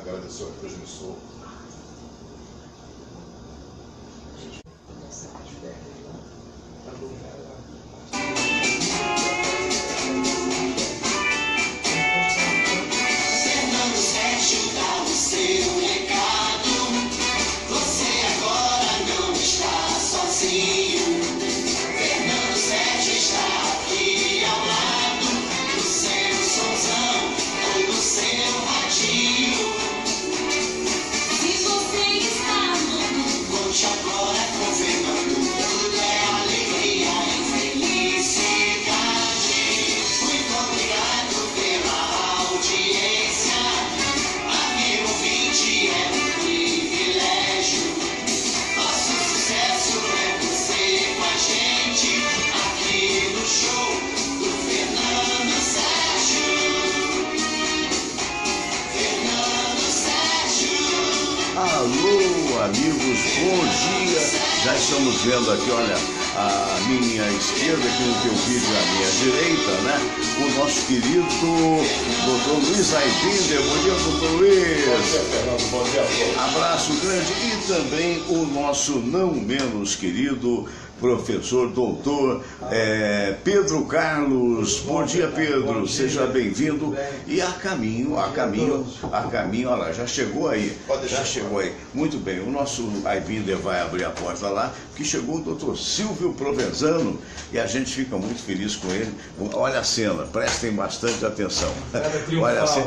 agradecer ao transmissor. Alô, amigos, bom dia. Já estamos vendo aqui, olha, a minha esquerda, aqui no teu vídeo, a minha direita, né? O nosso querido Dr. Luiz Aibinder. Bom dia, Dr. Luiz. Bom dia, Fernando. Bom dia a todos. Abraço grande. E também o nosso não menos querido professor, doutor Pedro Carlos. Bom dia, Pedro. Seja bem-vindo. E a caminho, olha lá, já chegou aí. Já chegou aí. Muito bem, o nosso Aibinder vai abrir a porta lá, porque chegou o doutor Silvio Provenzano e a gente fica muito feliz com ele. Olha a cena, prestem bastante atenção. Olha a cena.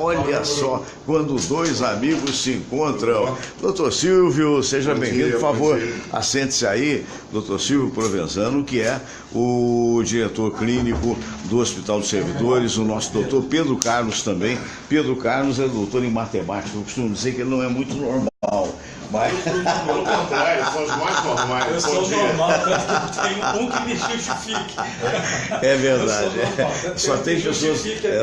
Olha só, quando dois amigos se encontram. Doutor Silvio, seja bem-vindo, por favor, assente-se aí. Dr. Silvio Provenzano, que é o diretor clínico do Hospital dos Servidores, o nosso doutor Pedro Carlos também. Pedro Carlos é doutor em matemática. Eu costumo dizer que ele não é muito normal, mas... Pelo contrário, são os mais normais. Eu sou normal, tanto que tem um que me justifique. É verdade.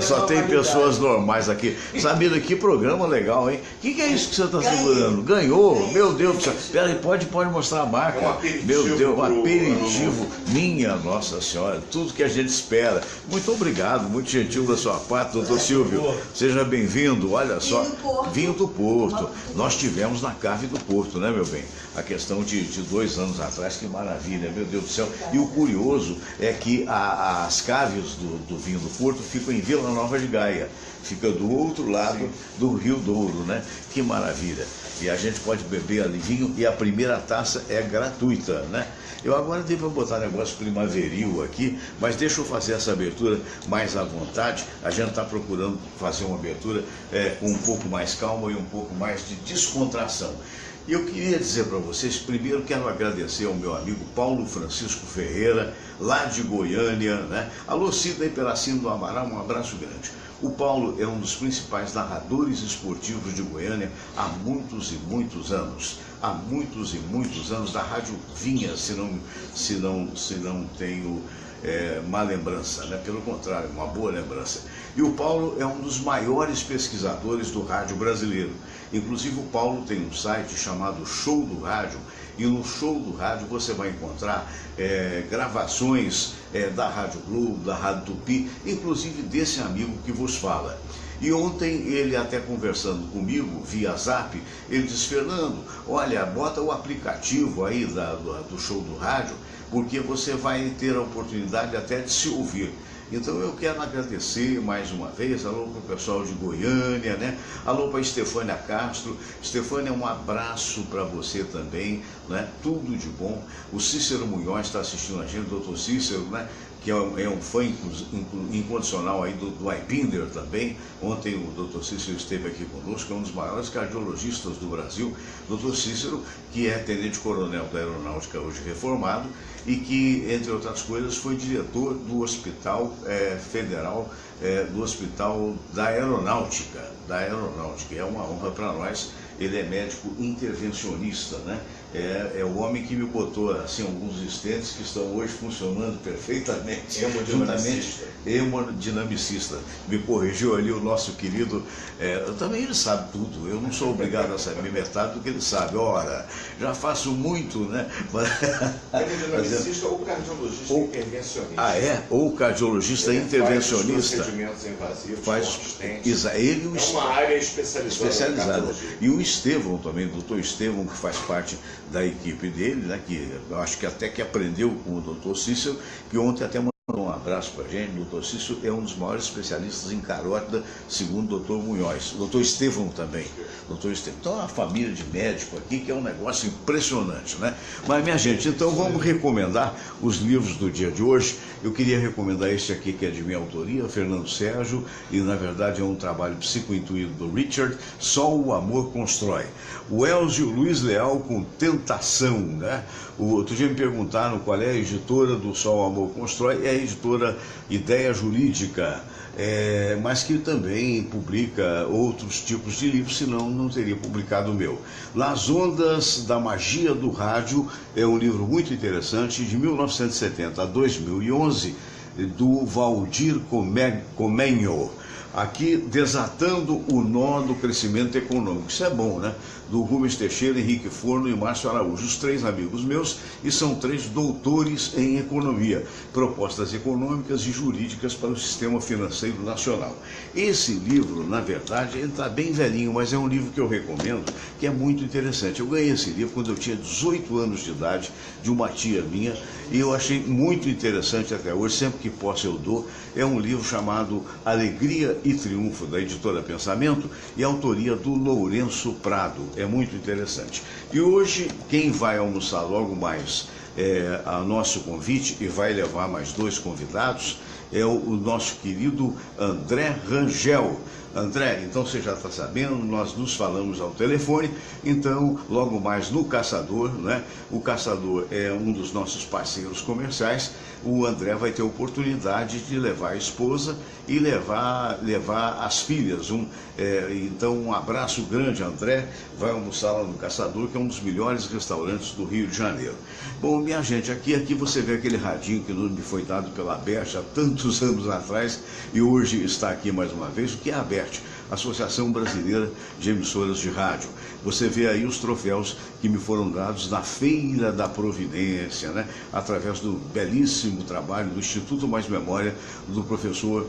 Só tem pessoas normais aqui. Sabendo que programa legal, hein? O que é isso que você está segurando? Ganhou? Meu Deus do céu. Pera aí, pode mostrar a marca. Meu Deus, um aperitivo. Minha Nossa Senhora, tudo que a gente espera. Muito obrigado, muito gentil da sua parte, doutor Silvio. Seja bem-vindo. Olha só, vinho do Porto. Nós tivemos na Cave do Porto, né, meu bem? A questão de 2 anos atrás, que maravilha, meu Deus do céu. E o curioso é que as caves do vinho do Porto ficam em Vila Nova de Gaia. Fica do outro lado do Rio Douro, né? Que maravilha. E a gente pode beber ali vinho e a primeira taça é gratuita, né? Eu agora devo botar negócio primaveril aqui, mas deixa eu fazer essa abertura mais à vontade. A gente está procurando fazer uma abertura com um pouco mais calma e um pouco mais de descontração. E eu queria dizer para vocês, primeiro quero agradecer ao meu amigo Paulo Francisco Ferreira, lá de Goiânia, né? Alô, Cida e Pelacinho do Amaral, um abraço grande. O Paulo é um dos principais narradores esportivos de Goiânia há muitos e muitos anos. Há muitos e muitos anos, da Rádio Vinha, se não tenho má lembrança, né? Pelo contrário, uma boa lembrança. E o Paulo é um dos maiores pesquisadores do rádio brasileiro. Inclusive o Paulo tem um site chamado Show do Rádio, e no Show do Rádio você vai encontrar gravações da Rádio Globo, da Rádio Tupi, inclusive desse amigo que vos fala. E ontem ele até conversando comigo via Zap, ele disse: Fernando, olha, bota o aplicativo aí do Show do Rádio, porque você vai ter a oportunidade até de se ouvir. Então eu quero agradecer mais uma vez, alô para o pessoal de Goiânia, né? Alô para a Estefânia Castro. Estefânia, um abraço para você também, né? Tudo de bom. O Cícero Munhoz está assistindo a gente, o doutor Cícero, né? Que é um fã incondicional aí do Aibinder também. Ontem o doutor Cícero esteve aqui conosco, é um dos maiores cardiologistas do Brasil. Doutor Cícero, que é tenente-coronel da Aeronáutica, hoje reformado, e que, entre outras coisas, foi diretor do Hospital Federal, do Hospital da Aeronáutica. É uma honra para nós ele é médico intervencionista, né? É o homem que me botou assim alguns estentes que estão hoje funcionando perfeitamente. Hemodinamicista. Me corrigiu ali o nosso querido. Também ele sabe tudo. Eu não sou obrigado a saber metade do que ele sabe. Ora, já faço muito, né? Hemodinamicista ou cardiologista intervencionista. Ou cardiologista intervencionista. Faz procedimentos invasivos, ele é uma área especializada. E o Estevão também, o doutor Estevão, que faz parte da equipe dele, né, que eu acho que até que aprendeu com o doutor Cícero, que ontem até mandou um abraço para a gente. O doutor Cícero é um dos maiores especialistas em carótida, segundo o doutor Munhoz. O doutor Estevão também. Então, é uma família de médico aqui que é um negócio impressionante, né? Mas, minha gente, então vamos recomendar os livros do dia de hoje. Eu queria recomendar este aqui, que é de minha autoria, Fernando Sérgio, e na verdade é um trabalho psicointuído do Richard, Só o Amor Constrói. O Elzio Luiz Leal com Tentação, né? Outro dia me perguntaram qual é a editora do Só o Amor Constrói. É a editora Ideia Jurídica, mas que também publica outros tipos de livros, senão não teria publicado o meu. Las Ondas da Magia do Rádio é um livro muito interessante, de 1970 a 2011, do Valdir Comenho. Aqui, Desatando o Nó do Crescimento Econômico. Isso é bom, né? Do Rubens Teixeira, Henrique Forno e Márcio Araújo. Os 3 amigos meus, e são 3 doutores em economia. Propostas econômicas e jurídicas para o sistema financeiro nacional. Esse livro, na verdade, ele está bem velhinho, mas é um livro que eu recomendo, que é muito interessante. Eu ganhei esse livro quando eu tinha 18 anos de idade, de uma tia minha, e eu achei muito interessante até hoje, sempre que posso eu dou. É um livro chamado Alegria e Triunfo, da editora Pensamento, e autoria do Lourenço Prado. É muito interessante. E hoje, quem vai almoçar logo mais a nosso convite, e vai levar mais 2 convidados, é o nosso querido André Rangel. André, então você já está sabendo, nós nos falamos ao telefone, então logo mais no Caçador, né? O Caçador é um dos nossos parceiros comerciais. O André vai ter a oportunidade de levar a esposa e levar as filhas. Então um abraço grande, André, vai almoçar lá no Caçador, que é um dos melhores restaurantes do Rio de Janeiro. Bom, minha gente, aqui você vê aquele radinho que me foi dado pela ABERT há tantos anos atrás e hoje está aqui mais uma vez. O que é a ABERT? Associação Brasileira de Emissoras de Rádio. Você vê aí os troféus que me foram dados na Feira da Providência, né? Através do belíssimo trabalho do Instituto Mais Memória, do professor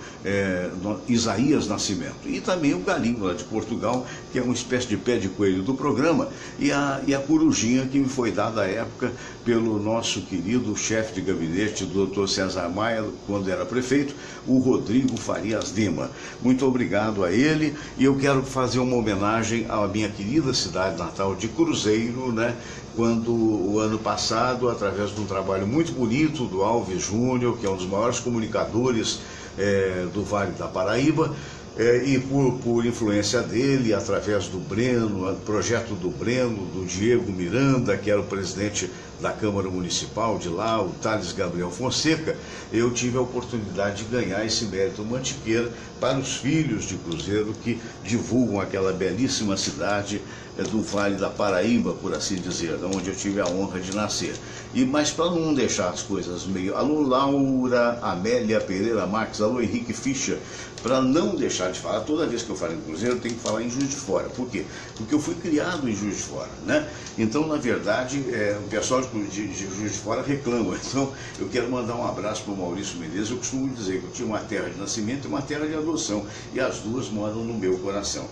Isaías Nascimento. E também o galinho lá de Portugal, que é uma espécie de pé de coelho do programa, e a corujinha que me foi dada à época pelo nosso querido chefe de gabinete, do Dr. César Maia, quando era prefeito, o Rodrigo Farias Lima. Muito obrigado a ele, e eu quero fazer uma homenagem à minha querida cidade natal de Cruzeiro, né? Quando o ano passado, através de um trabalho muito bonito do Alves Júnior, que é um dos maiores comunicadores do Vale da Paraíba, e por influência dele, através do Breno, projeto do Breno, do Diego Miranda, que era o presidente da Câmara Municipal de lá, o Thales Gabriel Fonseca, eu tive a oportunidade de ganhar esse mérito Mantiqueira para os filhos de Cruzeiro que divulgam aquela belíssima cidade do Vale da Paraíba, por assim dizer, onde eu tive a honra de nascer. Mas para não deixar as coisas meio... Alô, Laura Amélia Pereira Marques, alô, Henrique Fischer, para não deixar de falar, toda vez que eu falo em Cruzeiro, eu tenho que falar em Juiz de Fora. Por quê? Porque eu fui criado em Juiz de Fora, né? Então, na verdade, o pessoal de Juiz de Fora reclama. Então, eu quero mandar um abraço para o Maurício Menezes. Eu costumo dizer que eu tinha uma terra de nascimento e uma terra de adoção, e as duas moram no meu coração.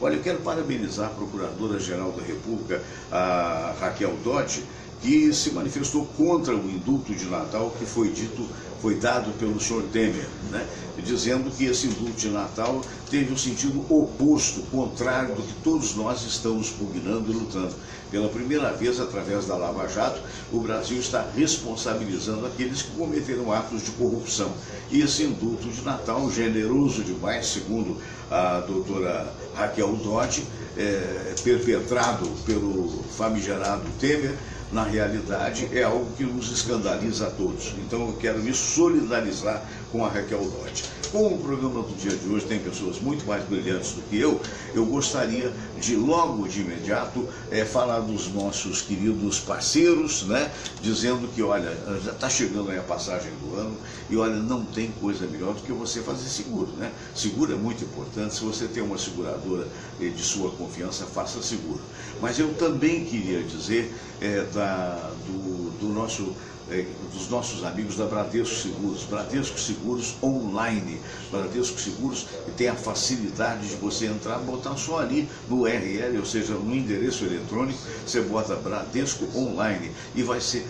Olha, eu quero parabenizar a Procuradora-Geral da República, a Raquel Dodge, que se manifestou contra o indulto de Natal que foi dado pelo senhor Temer, né? Dizendo que esse indulto de Natal teve um sentido oposto, contrário do que todos nós estamos pugnando e lutando. Pela primeira vez, através da Lava Jato, o Brasil está responsabilizando aqueles que cometeram atos de corrupção. E esse indulto de Natal, generoso demais, segundo a doutora Raquel Dodge, perpetrado pelo famigerado Temer, na realidade, é algo que nos escandaliza a todos. Então eu quero me solidarizar com a Raquel Dodge. Como o programa do dia de hoje tem pessoas muito mais brilhantes do que eu gostaria de, logo de imediato, falar dos nossos queridos parceiros, né? Dizendo que, olha, já está chegando aí a passagem do ano e, olha, não tem coisa melhor do que você fazer seguro, né? Seguro é muito importante. Se você tem uma seguradora de sua confiança, faça seguro. Mas eu também queria dizer dos nossos amigos da Bradesco Seguros Online. Bradesco Seguros tem a facilidade de você entrar, botar só ali no URL, ou seja, no endereço eletrônico, você bota Bradesco Online e vai ser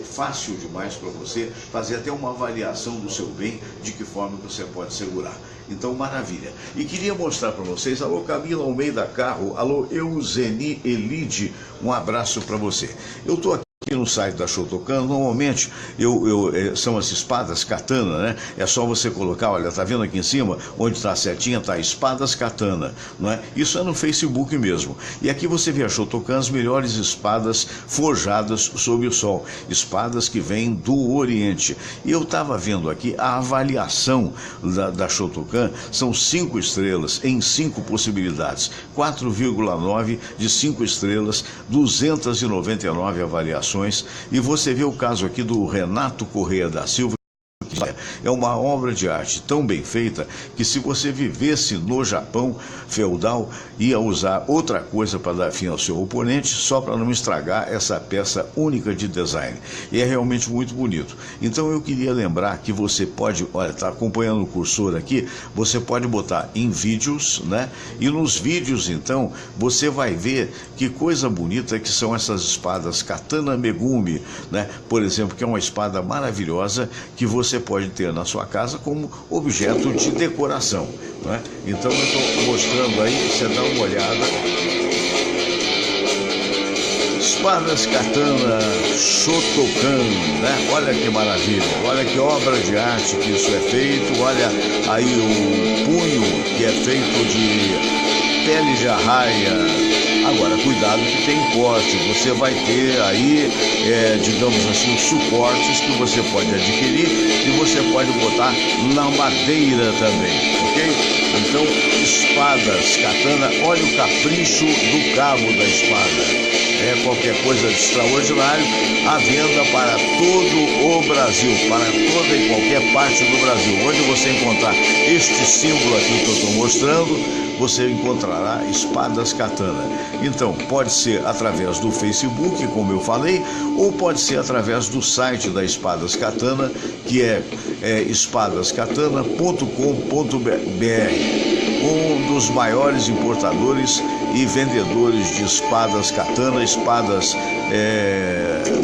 fácil demais para você fazer até uma avaliação do seu bem, de que forma você pode segurar. Então, maravilha. E queria mostrar para vocês, alô Camila Almeida Carro, alô Euseni Elide, um abraço para você. Eu estou aqui no site da Shotokan. Normalmente são as espadas katana, né? É só você colocar, olha, tá vendo aqui em cima, onde está a setinha, tá espadas katana, não é? Isso é no Facebook mesmo. E aqui você vê a Shotokan, as melhores espadas forjadas sob o sol, espadas que vêm do Oriente. E eu estava vendo aqui a avaliação da Shotokan, são 5 estrelas em 5 possibilidades, 4,9 de 5 estrelas, 299 avaliações. E você vê o caso aqui do Renato Correia da Silva. É uma obra de arte tão bem feita que, se você vivesse no Japão feudal, ia usar outra coisa para dar fim ao seu oponente, só para não estragar essa peça única de design. E é realmente muito bonito. Então eu queria lembrar que você pode, olha, está acompanhando o cursor aqui, você pode botar em vídeos, né? E nos vídeos, então, você vai ver que coisa bonita que são essas espadas Katana Megumi, né? Por exemplo, que é uma espada maravilhosa que você pode ter na sua casa como objeto de decoração, né? Então eu estou mostrando aí, você dá uma olhada. Espadas Katana Shotokan, né? Olha que maravilha, olha que obra de arte que isso é feito. Olha aí o punho, que é feito de pele de arraia. Agora, cuidado que tem corte, você vai ter aí, digamos assim, os suportes que você pode adquirir e você pode botar na madeira também, ok? Então, espadas katana, olha o capricho do cabo da espada. É qualquer coisa de extraordinário, à venda para todo o Brasil, para toda e qualquer parte do Brasil. Onde você encontrar este símbolo aqui que eu estou mostrando, você encontrará espadas katana. Então, pode ser através do Facebook, como eu falei, ou pode ser através do site da Espadas Katana, que é espadascatana.com.br, um dos maiores importadores e vendedores de espadas katana, espadas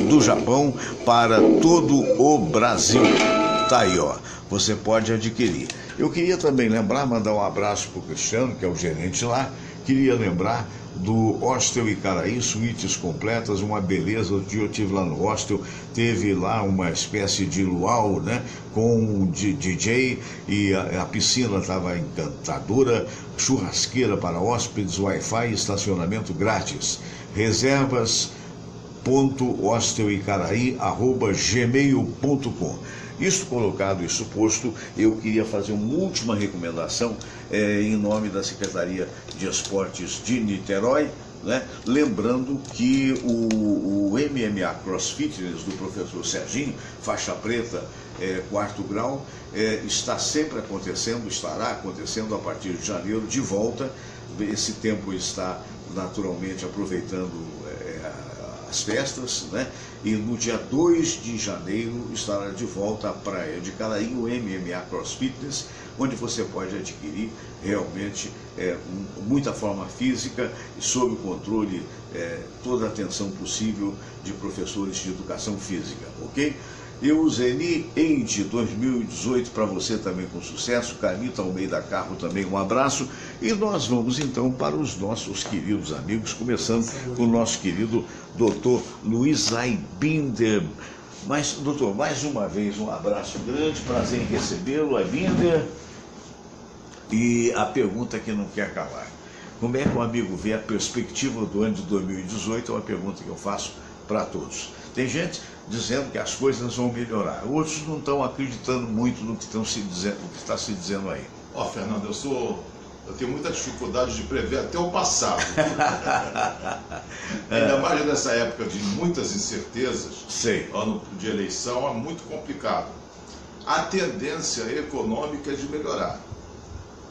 do Japão para todo o Brasil. Tá aí, ó, você pode adquirir. Eu queria também mandar um abraço para o Cristiano, que é o gerente lá. Queria lembrar do Hostel Icaraí, suítes completas, uma beleza. Outro dia eu estive lá no hostel, teve lá uma espécie de luau, né, com um DJ, e a piscina estava encantadora, churrasqueira para hóspedes, Wi-Fi e estacionamento grátis. Reservas.hostelicaraí@gmail.com. Isso colocado, isso posto, eu queria fazer uma última recomendação em nome da Secretaria de Esportes de Niterói, né? Lembrando que o MMA Cross Fitness do professor Serginho, faixa preta, 4º grau, está sempre acontecendo, estará acontecendo a partir de janeiro, de volta. Esse tempo está naturalmente aproveitando as festas, né? E no dia 2 de janeiro estará de volta à praia de Caraí, o MMA Cross Fitness, onde você pode adquirir realmente muita forma física e sob o controle, toda a atenção possível de professores de educação física, ok? Euseni Eide 2018 para você também com sucesso. Carlita Almeida Carro também um abraço. E nós vamos então para os nossos queridos amigos, começando com o nosso querido doutor Luiz Aibinder. Mas, doutor, mais uma vez um abraço grande, prazer em recebê-lo, Aibinder. E a pergunta que não quer calar: como é que o amigo vê a perspectiva do ano de 2018? É uma pergunta que eu faço para todos. Tem gente dizendo que as coisas vão melhorar, outros não estão acreditando muito no que está se dizendo aí. Ó, Fernando, eu tenho muita dificuldade de prever até o passado. Ainda mais nessa época de muitas incertezas, ano de eleição, é muito complicado. A tendência econômica é de melhorar.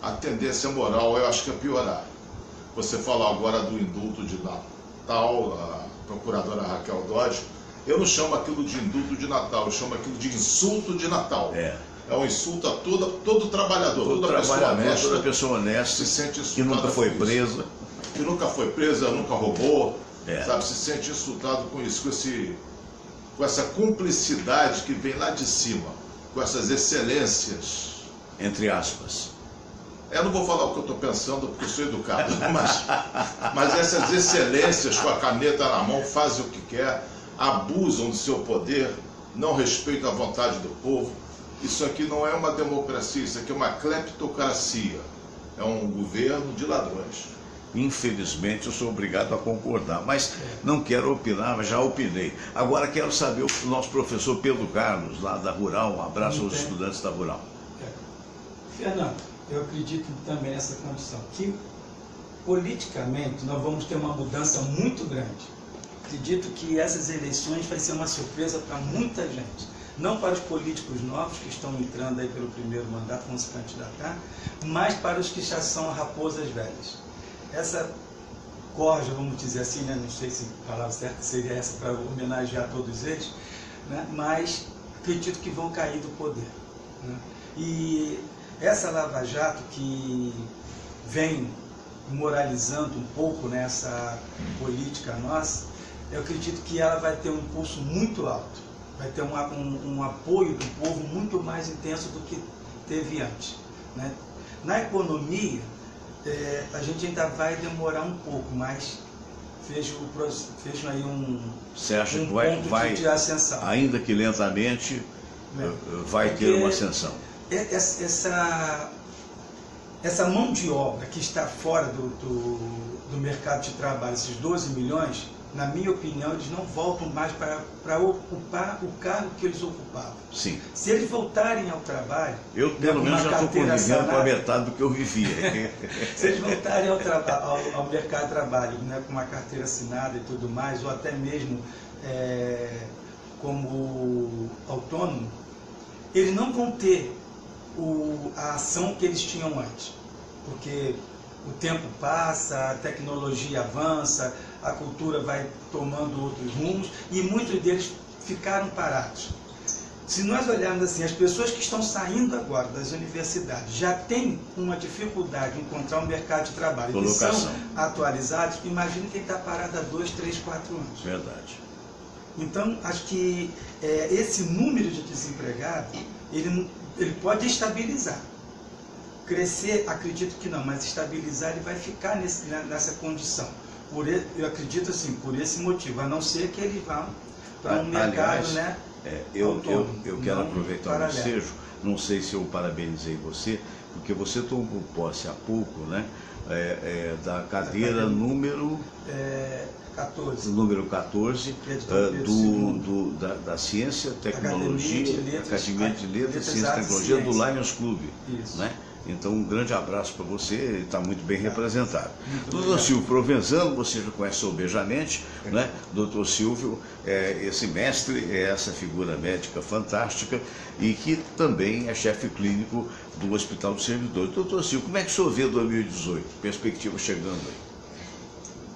A tendência moral, eu acho que é piorar. Você falou agora do indulto de Natal, a procuradora Raquel Dodge. Eu não chamo aquilo de indulto de Natal, eu chamo aquilo de insulto de Natal. É um insulto a todo trabalhador, toda pessoa honesta, se sente insultada, que nunca foi presa. Que nunca foi presa, nunca roubou, sabe, se sente insultado com isso, com essa cumplicidade que vem lá de cima, com essas excelências. Entre aspas. Eu não vou falar o que eu estou pensando, porque eu sou educado, mas essas excelências com a caneta na mão fazem o que quer, abusam do seu poder, não respeitam a vontade do povo. Isso aqui não é uma democracia, isso aqui é uma cleptocracia. É um governo de ladrões. Infelizmente, eu sou obrigado a concordar, mas não quero opinar, mas já opinei. Agora quero saber o nosso professor Pedro Carlos, lá da Rural. Um abraço aos estudantes da Rural. Fernando, eu acredito também nessa condição, que politicamente nós vamos ter uma mudança muito grande. Acredito que essas eleições vai ser uma surpresa para muita gente. Não para os políticos novos que estão entrando aí pelo primeiro mandato, vão se candidatar, mas para os que já são raposas velhas. Essa corja, vamos dizer assim, né? Não sei se a palavra certa seria essa para homenagear todos eles, né? Mas acredito que vão cair do poder, né? E essa Lava Jato que vem moralizando um pouco nessa política nossa, eu acredito que ela vai ter um impulso muito alto. Vai ter um apoio do povo muito mais intenso do que teve antes, né? Na economia, a gente ainda vai demorar um pouco, mas vejo aí Você acha que ponto de ascensão. Ainda que lentamente, vai ter uma ascensão. Essa mão de obra que está fora do mercado de trabalho, esses 12 milhões, na minha opinião, eles não voltam mais para ocupar o cargo que eles ocupavam. Sim. Se eles voltarem ao trabalho... Eu, pelo menos, já estou convivendo com a metade do que eu vivia. Se eles voltarem ao mercado de trabalho, né, com uma carteira assinada e tudo mais, ou até mesmo como autônomo, eles não vão ter a ação que eles tinham antes. Porque o tempo passa, a tecnologia avança, a cultura vai tomando outros rumos e muitos deles ficaram parados. Se nós olharmos assim, as pessoas que estão saindo agora das universidades já têm uma dificuldade de encontrar um mercado de trabalho, que são atualizados, imagine quem está parado há 2, 3, 4 anos. Verdade. Então, acho que esse número de desempregados, ele pode estabilizar. Crescer, acredito que não, mas estabilizar, ele vai ficar nessa condição. Eu acredito assim, por esse motivo, a não ser que ele vá para um mercado, né? Eu quero aproveitar o ensejo, não sei se eu parabenizei você, porque você tomou posse há pouco, né? Da cadeira número 14. Número 14 da Ciência, Tecnologia, Academia de Letras, Ciência e Tecnologia do Lions Club. Isso. Né? Então, um grande abraço para você, ele está muito bem representado. Doutor Silvio Provenzano, você já conhece sobejamente, né? Doutor Silvio é esse mestre, é essa figura médica fantástica e que também é chefe clínico do Hospital dos Servidores. Doutor Silvio, como é que o senhor vê 2018? Perspectiva chegando aí.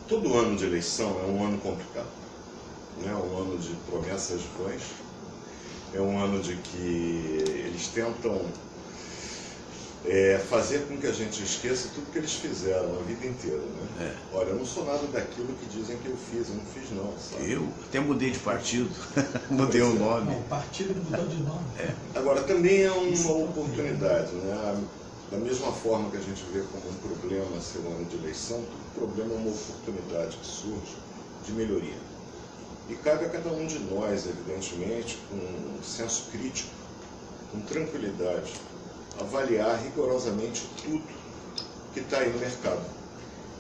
Todo ano de eleição é um ano complicado, né? Um ano de promessas vãs, é um ano de que eles tentam fazer com que a gente esqueça tudo que eles fizeram a vida inteira, né? Olha, eu não sou nada daquilo que dizem que eu fiz, eu não fiz não, sabe? Eu até mudei de partido, mudei o nome. Não, o partido mudou de nome. Agora, também é uma oportunidade, né? Da mesma forma que a gente vê como um problema ser um ano de eleição, todo problema é uma oportunidade que surge de melhoria. E cabe a cada um de nós, evidentemente, com um senso crítico, com tranquilidade, avaliar rigorosamente tudo que está aí no mercado.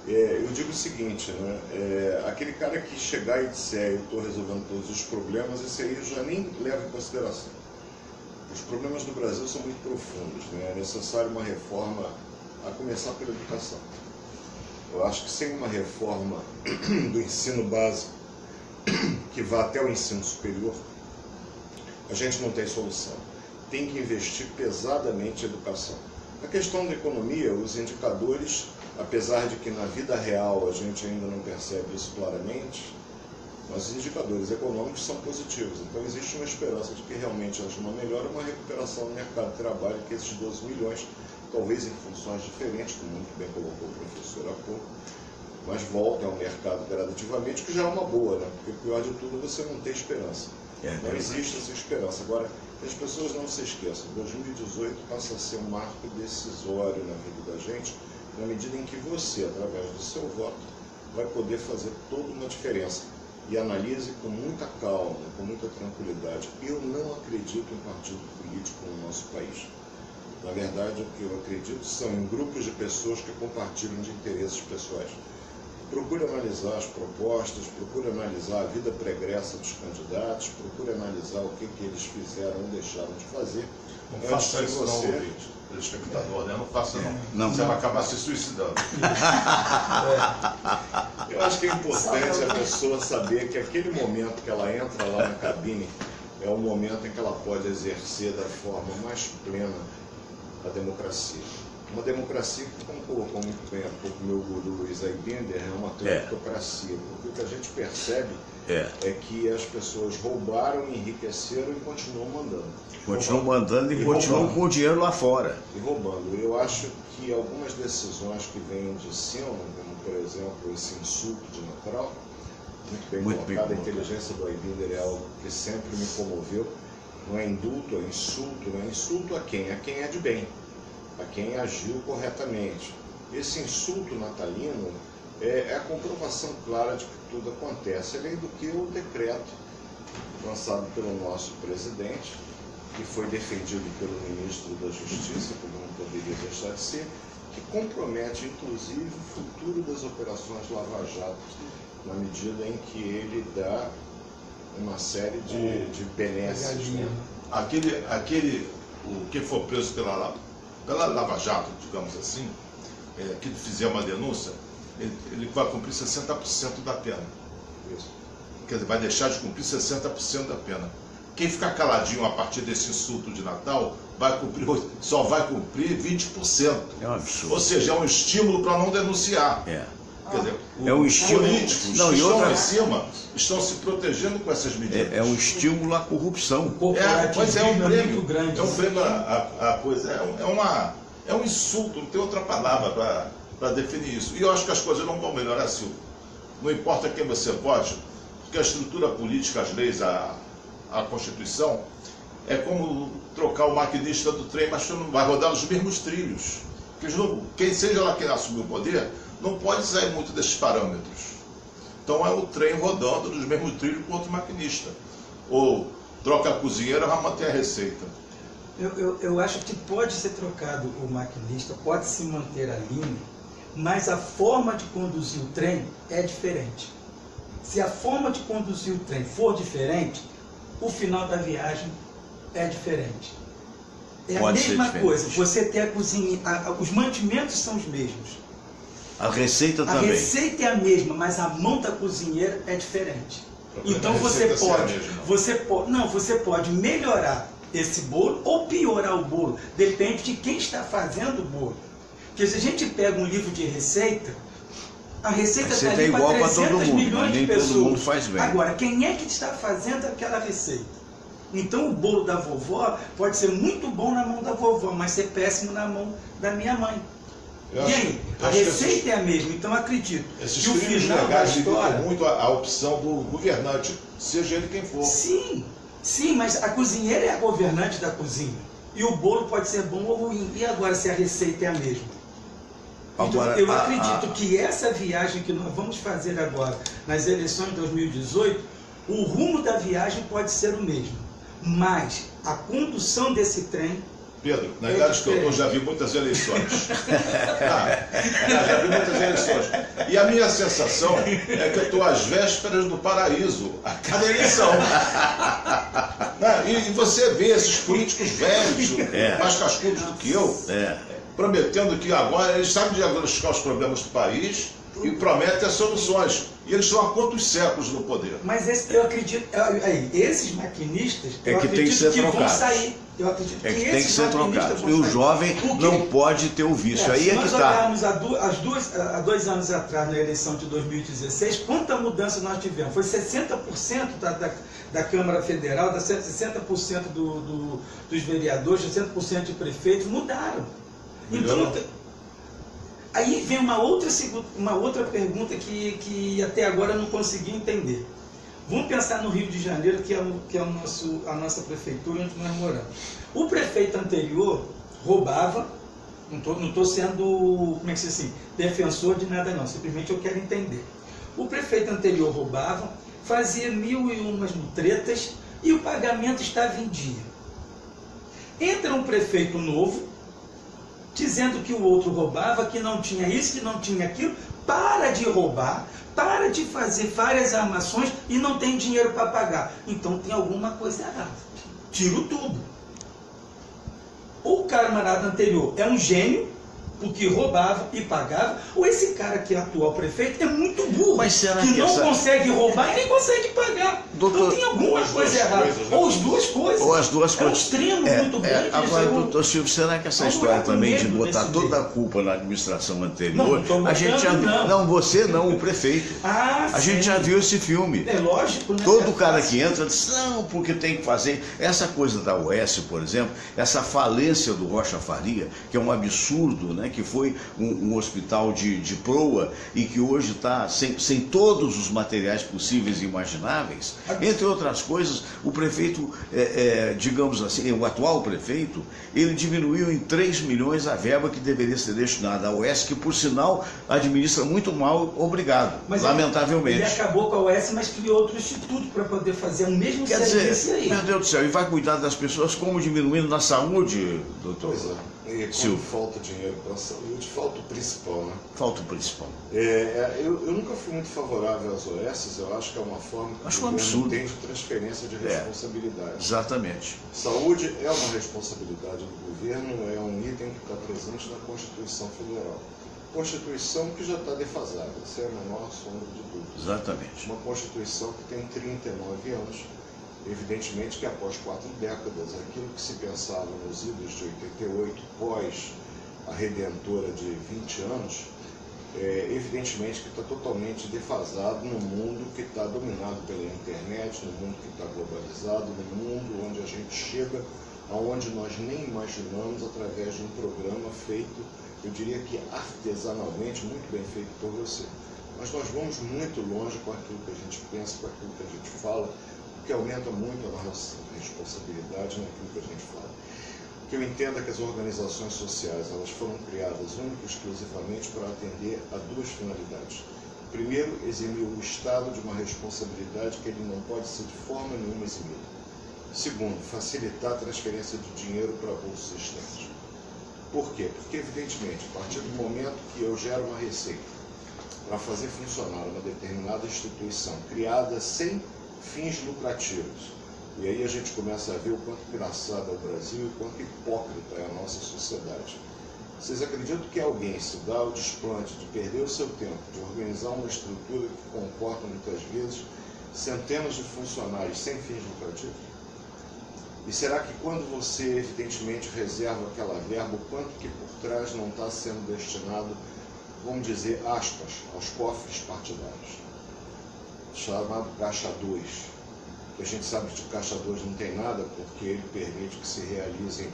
Eu digo o seguinte, né? Aquele cara que chegar e disser eu estou resolvendo todos os problemas, esse aí eu já nem levo em consideração. Os problemas do Brasil são muito profundos, né? É necessário uma reforma, a começar pela educação. Eu acho que sem uma reforma do ensino básico, que vá até o ensino superior, a gente não tem solução. Tem que investir pesadamente em educação. A questão da economia, os indicadores, apesar de que na vida real a gente ainda não percebe isso claramente, mas os indicadores econômicos são positivos. Então existe uma esperança de que realmente haja uma melhora, uma recuperação no mercado de trabalho, que esses 12 milhões, talvez em funções diferentes, como muito bem colocou o professor há pouco, mas voltem ao mercado gradativamente, que já é uma boa, né? Porque o pior de tudo é você não ter esperança. Não existe essa esperança. Agora, que as pessoas não se esqueçam, 2018 passa a ser um marco decisório na vida da gente, na medida em que você, através do seu voto, vai poder fazer toda uma diferença. E analise com muita calma, com muita tranquilidade. Eu não acredito em partido político no nosso país. Na verdade, o que eu acredito são em grupos de pessoas que compartilham de interesses pessoais. Procure analisar as propostas, procure analisar a vida pregressa dos candidatos, procure analisar o que eles fizeram ou deixaram de fazer. Não faça isso não, ouvinte, telespectador, né? Não faça não. Você vai acabar se suicidando. Eu acho que é importante a pessoa saber que aquele momento que ela entra lá na cabine é o momento em que ela pode exercer da forma mais plena a democracia. Uma democracia que, como colocou muito bem há pouco meu guru Luiz Aibinder, é uma kleptocracia. Porque o que a gente percebe é que as pessoas roubaram, enriqueceram e continuam mandando. Continuam mandando e continuam com o dinheiro lá fora. E roubando. Eu acho que algumas decisões que vêm de cima, como por exemplo esse insulto de Natural, muito bem colocado, a inteligência do Aibinder é algo que sempre me comoveu. Não é indulto, é insulto. Não é insulto a quem? A quem é de bem, a quem agiu corretamente. Esse insulto natalino é a comprovação clara de que tudo acontece, além do que o decreto lançado pelo nosso presidente, que foi defendido pelo ministro da Justiça, como não poderia deixar de ser, que compromete inclusive o futuro das operações Lava Jato, na medida em que ele dá uma série de benesses. Né? O que for preso pela Lava Jato, digamos assim, que fizer uma denúncia, ele vai cumprir 60% da pena. Isso. Quer dizer, vai deixar de cumprir 60% da pena. Quem ficar caladinho a partir desse insulto de Natal só vai cumprir 20%. É um absurdo. Ou seja, é um estímulo para não denunciar. Quer dizer, é um estímulo. Políticos que estão em cima estão se protegendo com essas medidas. É um estímulo à corrupção. Pois é um prêmio. Grande. É um prêmio a coisa. É um insulto, não tem outra palavra para definir isso. E eu acho que as coisas não vão melhorar, Silvio. Não importa quem você vote, porque a estrutura política, as leis, a Constituição, é como trocar o maquinista do trem, mas você não vai rodar nos mesmos trilhos. Quem seja lá quem assumir o poder, não pode sair muito desses parâmetros. Então é o trem rodando nos mesmos trilhos com outro maquinista. Ou troca a cozinheira, vai manter a receita. Eu acho que pode ser trocado o maquinista, pode se manter a linha, mas a forma de conduzir o trem é diferente. Se a forma de conduzir o trem for diferente, o final da viagem é diferente. É a mesma coisa, você tem a cozinha, os mantimentos são os mesmos. A receita também. A receita é a mesma, mas a mão da cozinheira é diferente. Então você pode melhorar esse bolo ou piorar o bolo. Depende de quem está fazendo o bolo. Porque se a gente pega um livro de receita, a receita está ali para 300 milhões de pessoas. Todo mundo faz bem. Agora, quem é que está fazendo aquela receita? Então o bolo da vovó pode ser muito bom na mão da vovó, mas ser péssimo na mão da minha mãe. E aí? A receita é a mesma, então acredito esses que o final da história... muito a opção do governante, seja ele quem for. Sim, mas a cozinheira é a governante da cozinha. E o bolo pode ser bom ou ruim. E agora se a receita é a mesma? Então, eu acredito que essa viagem que nós vamos fazer agora, nas eleições de 2018, o rumo da viagem pode ser o mesmo. Mas a condução desse trem... Pedro, na idade que eu já vi muitas eleições. Já vi muitas eleições. E a minha sensação é que eu estou às vésperas do paraíso, a cada eleição. E você vê esses políticos velhos, mais cascudos do que eu, prometendo que agora eles sabem diagnosticar os problemas do país e prometem as soluções. E eles estão há quantos séculos no poder? Mas eu acredito, esses maquinistas, eu acredito que vão sair. Eu acredito que tem que ser trocado. E o sair. jovem não pode ter o vício. Aí é que está. Nós olharmos há 2 anos atrás, na eleição de 2016, quanta mudança nós tivemos? Foi 60% da Câmara Federal, 60% dos vereadores, 60% de prefeitos mudaram. Então, aí vem uma outra pergunta que até agora eu não consegui entender. Vamos pensar no Rio de Janeiro, que é a nossa prefeitura onde nós moramos. O prefeito anterior roubava, não estou sendo, como é que se diz assim, defensor de nada não, simplesmente eu quero entender. O prefeito anterior roubava, fazia 1001 tretas e o pagamento estava em dia. Entra um prefeito novo, dizendo que o outro roubava, que não tinha isso, que não tinha aquilo, para de roubar, para de fazer várias armações e não tem dinheiro para pagar. Então tem alguma coisa errada. Tiro tudo. Ou o camarada anterior é um gênio, porque roubava e pagava, ou esse cara que é atual prefeito é muito burro, mas será que não essa... consegue roubar e nem consegue pagar. Doutor... Então tem alguma coisa errada. Ou as duas coisas. Ou as duas coisas. É um extremo muito grande. Agora, doutor Silvio, será que essa história também de botar toda a culpa na administração anterior, a gente já viu. Não, você não, o prefeito. A gente já viu esse filme. É lógico, né? Todo cara que entra diz, não, porque tem que fazer. Essa coisa da OS, por exemplo, essa falência do Rocha Faria, que é um absurdo, né? Que foi um hospital de proa e que hoje está sem todos os materiais possíveis e imagináveis. Entre outras coisas, o prefeito, digamos assim, o atual prefeito, ele diminuiu em 3 milhões a verba que deveria ser destinada à OS, que por sinal administra muito mal, obrigado, mas lamentavelmente. Ele acabou com a OS, mas criou outro instituto para poder fazer o mesmo serviço aí. Meu Deus do céu, e vai cuidar das pessoas como diminuindo na saúde, doutor? Pois é. E quando falta dinheiro para a saúde, falta o principal, né? Falta o principal. Eu nunca fui muito favorável às OS, eu acho que é uma forma que o governo tem de transferência de responsabilidade. Exatamente. Saúde é uma responsabilidade do governo, é um item que está presente na Constituição Federal. Constituição que já está defasada, sem a menor sombra de dúvida. Exatamente. Uma Constituição que tem 39 anos. Evidentemente que após 4 décadas, aquilo que se pensava nos idos de 88, pós a redentora de 20 anos, evidentemente que está totalmente defasado no mundo que está dominado pela internet, no mundo que está globalizado, no mundo onde a gente chega aonde nós nem imaginamos através de um programa feito, eu diria que artesanalmente, muito bem feito por você. Mas nós vamos muito longe com aquilo que a gente pensa, com aquilo que a gente fala, que aumenta muito a nossa responsabilidade naquilo que a gente fala. O que eu entendo é que as organizações sociais elas foram criadas única e exclusivamente para atender a 2 finalidades. Primeiro, eximir o Estado de uma responsabilidade que ele não pode ser de forma nenhuma eximido. Segundo, facilitar a transferência de dinheiro para bolsas existentes. Por quê? Porque, evidentemente, a partir do momento que eu gero uma receita para fazer funcionar uma determinada instituição criada sem fins lucrativos. E aí a gente começa a ver o quanto engraçado é o Brasil e o quanto hipócrita é a nossa sociedade. Vocês acreditam que alguém se dá o desplante de perder o seu tempo, de organizar uma estrutura que comporta muitas vezes centenas de funcionários sem fins lucrativos? E será que quando você evidentemente reserva aquela verba, o quanto que por trás não está sendo destinado, vamos dizer, aspas, aos cofres partidários? Chamado Caixa 2, que a gente sabe que de Caixa 2 não tem nada, porque ele permite que se realizem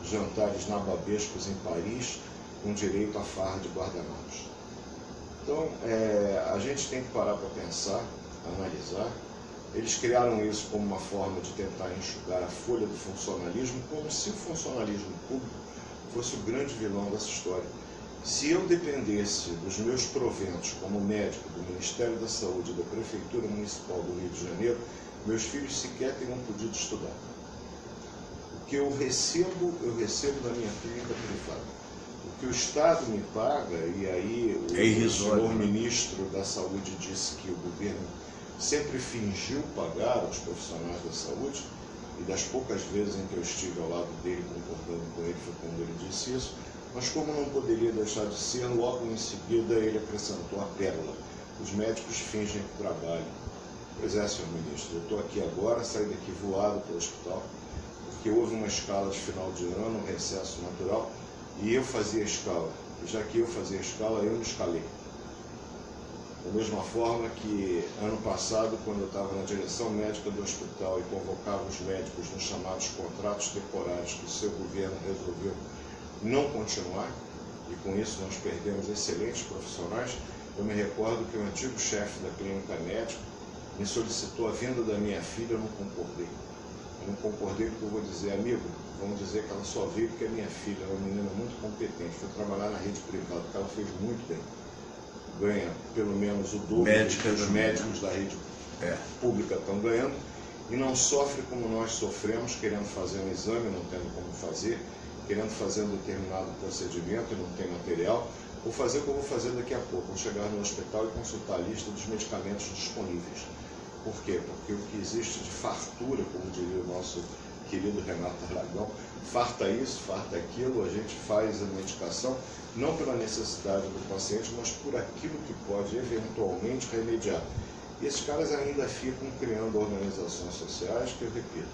jantares nababescos em Paris, com direito a farra de guardanapos. Então, a gente tem que parar para pensar, analisar. Eles criaram isso como uma forma de tentar enxugar a folha do funcionalismo, como se o funcionalismo público fosse o grande vilão dessa história. Se eu dependesse dos meus proventos como médico do Ministério da Saúde e da Prefeitura Municipal do Rio de Janeiro, meus filhos sequer teriam podido estudar. O que eu recebo da minha clínica privada. O que o Estado me paga, e aí o senhor ministro da Saúde disse que o governo sempre fingiu pagar aos profissionais da saúde, e das poucas vezes em que eu estive ao lado dele concordando com ele foi quando ele disse isso, mas como não poderia deixar de ser, logo em seguida ele acrescentou a pérola: os médicos fingem que trabalham. Pois é, senhor ministro, eu estou aqui agora, saí daqui voado para o hospital, porque houve uma escala de final de ano, um recesso natural, e eu fazia escala. E já que eu fazia escala, eu me escalei. Da mesma forma que ano passado, quando eu estava na direção médica do hospital e convocava os médicos nos chamados contratos temporários que o seu governo resolveu não continuar, e com isso nós perdemos excelentes profissionais, eu me recordo que o antigo chefe da clínica médica me solicitou a vinda da minha filha, eu não concordei. Eu não concordei porque eu vou dizer: amigo, vamos dizer que ela só veio porque é minha filha, ela é uma menina muito competente, foi trabalhar na rede privada, que ela fez muito bem. Ganha pelo menos o dobro que os médicos da rede pública estão ganhando, e não sofre como nós sofremos, querendo fazer um exame, não tendo como fazer, querendo fazer um determinado procedimento e não tem material, ou fazer o que eu vou fazer daqui a pouco, vou chegar no hospital e consultar a lista dos medicamentos disponíveis. Por quê? Porque o que existe de fartura, como diria o nosso querido Renato Aragão, farta isso, farta aquilo, a gente faz a medicação não pela necessidade do paciente, mas por aquilo que pode eventualmente remediar. E esses caras ainda ficam criando organizações sociais que, eu repito,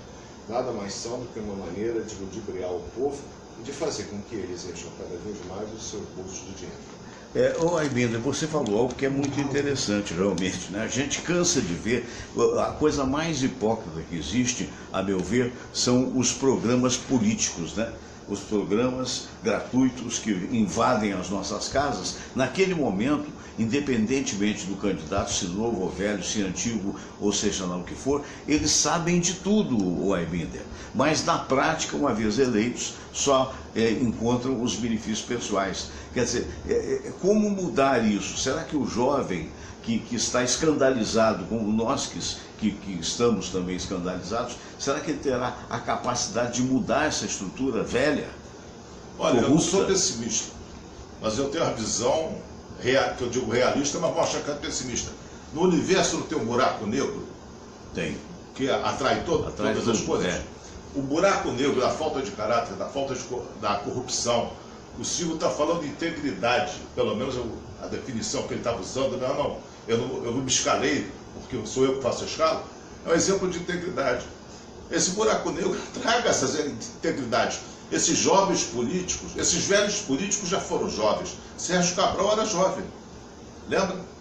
nada mais são do que uma maneira de ludibriar o povo e de fazer com que eles encham cada vez mais o seu bolso de dinheiro. Ô Armindo, você falou algo que é muito interessante realmente, né? A gente cansa de ver, a coisa mais hipócrita que existe, a meu ver, são os programas políticos, né? Os programas gratuitos que invadem as nossas casas, naquele momento, independentemente do candidato, se novo ou velho, se antigo, ou seja lá o que for, eles sabem de tudo, o Aibinder. Mas na prática, uma vez eleitos, só encontram os benefícios pessoais. Quer dizer, como mudar isso? Será que o jovem que está escandalizado, como nós que estamos também escandalizados, será que ele terá a capacidade de mudar essa estrutura velha? Olha, corrupta? Eu não sou pessimista, mas eu tenho uma visão, que eu digo realista, mas vou achar que é pessimista. No universo não tem um buraco negro? Tem. Que atrai todas as coisas? O buraco negro da falta de caráter, da corrupção. O Silvio está falando de integridade, pelo menos a definição que ele estava usando. Eu me escalei, porque sou eu que faço a escala. É um exemplo de integridade. Esse buraco negro traga essas integridades. Esses jovens políticos, esses velhos políticos já foram jovens. Sérgio Cabral era jovem, lembra?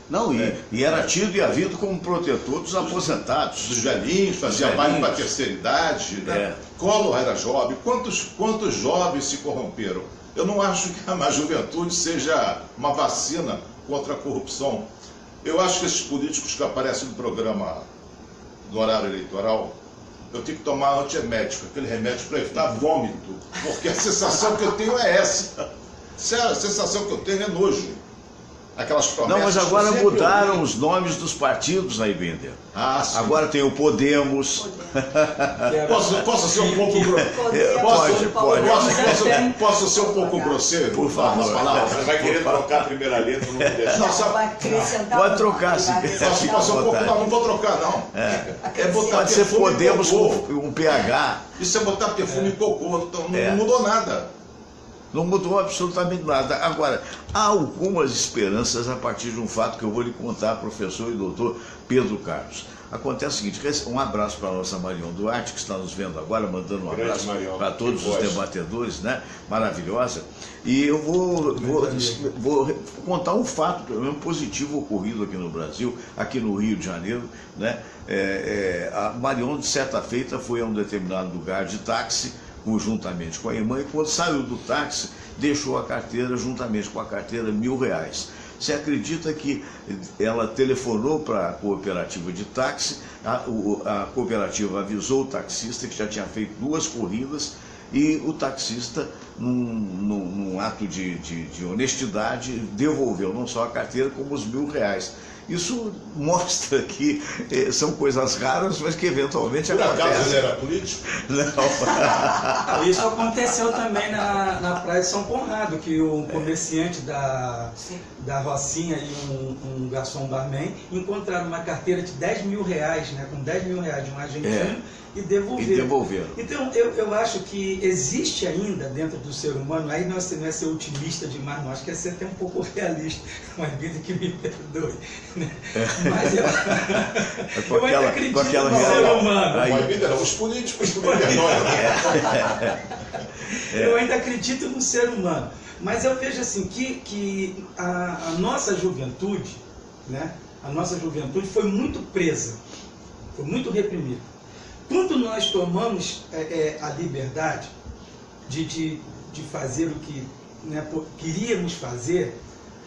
Não, e era tido e havido como protetor dos aposentados. Dos velhinhos, fazia baile para a terceira idade. Né? Collor era jovem. Quantos jovens se corromperam? Eu não acho que a juventude seja uma vacina contra a corrupção. Eu acho que esses políticos que aparecem no programa no horário eleitoral, eu tenho que tomar antiemético, aquele remédio para evitar vômito, porque a sensação que eu tenho é essa. Sério, a sensação que eu tenho é nojo. Aquelas promessas. Não, mas agora mudaram os nomes dos partidos, Aibinder. Ah, sim. Agora tem o Podemos. Posso ser um pouco Posso ser um pouco grosseiro? Por favor. Você vai querer trocar a primeira letra, não deixa. Pode trocar, sim. Não vou trocar, não. Pode ser Podemos com um PH. Isso é botar perfume e cocô, não mudou nada. Não mudou absolutamente nada. Agora, há algumas esperanças a partir de um fato que eu vou lhe contar, professor e doutor Pedro Carlos. Acontece o seguinte: um abraço para a nossa Marion Duarte, que está nos vendo agora, mandando um abraço para todos os debatedores, né? Maravilhosa. E eu vou contar um fato positivo ocorrido aqui no Brasil, aqui no Rio de Janeiro, né? A Marion, de certa feita, foi a um determinado lugar de táxi, juntamente com a irmã, e quando saiu do táxi, deixou a carteira juntamente com a carteira R$1.000. Você acredita que ela telefonou para a cooperativa de táxi, a cooperativa avisou o taxista que já tinha feito 2 corridas, e o taxista num ato de honestidade, devolveu não só a carteira, como os R$1.000. Isso mostra que são coisas raras, mas que eventualmente acontecem. Por acaso ele era político? Não. Isso aconteceu também na Praia de São Conrado, que um comerciante da Rocinha e um garçom barman encontraram uma carteira de R$10.000, né, com R$10.000 de um argentino, e devolveram. Então, eu acho que existe ainda dentro do ser humano, aí não é ser otimista demais, não, acho que é ser até um pouco realista, uma vida que me perdoe. Né? Mas eu ainda acredito no ser humano. Uma vida não, os políticos que me perdoem. Eu ainda acredito no ser humano. Mas eu vejo assim que a nossa juventude, né, a nossa juventude foi muito presa, foi muito reprimida. Quando nós tomamos a liberdade de fazer o que, né, queríamos fazer,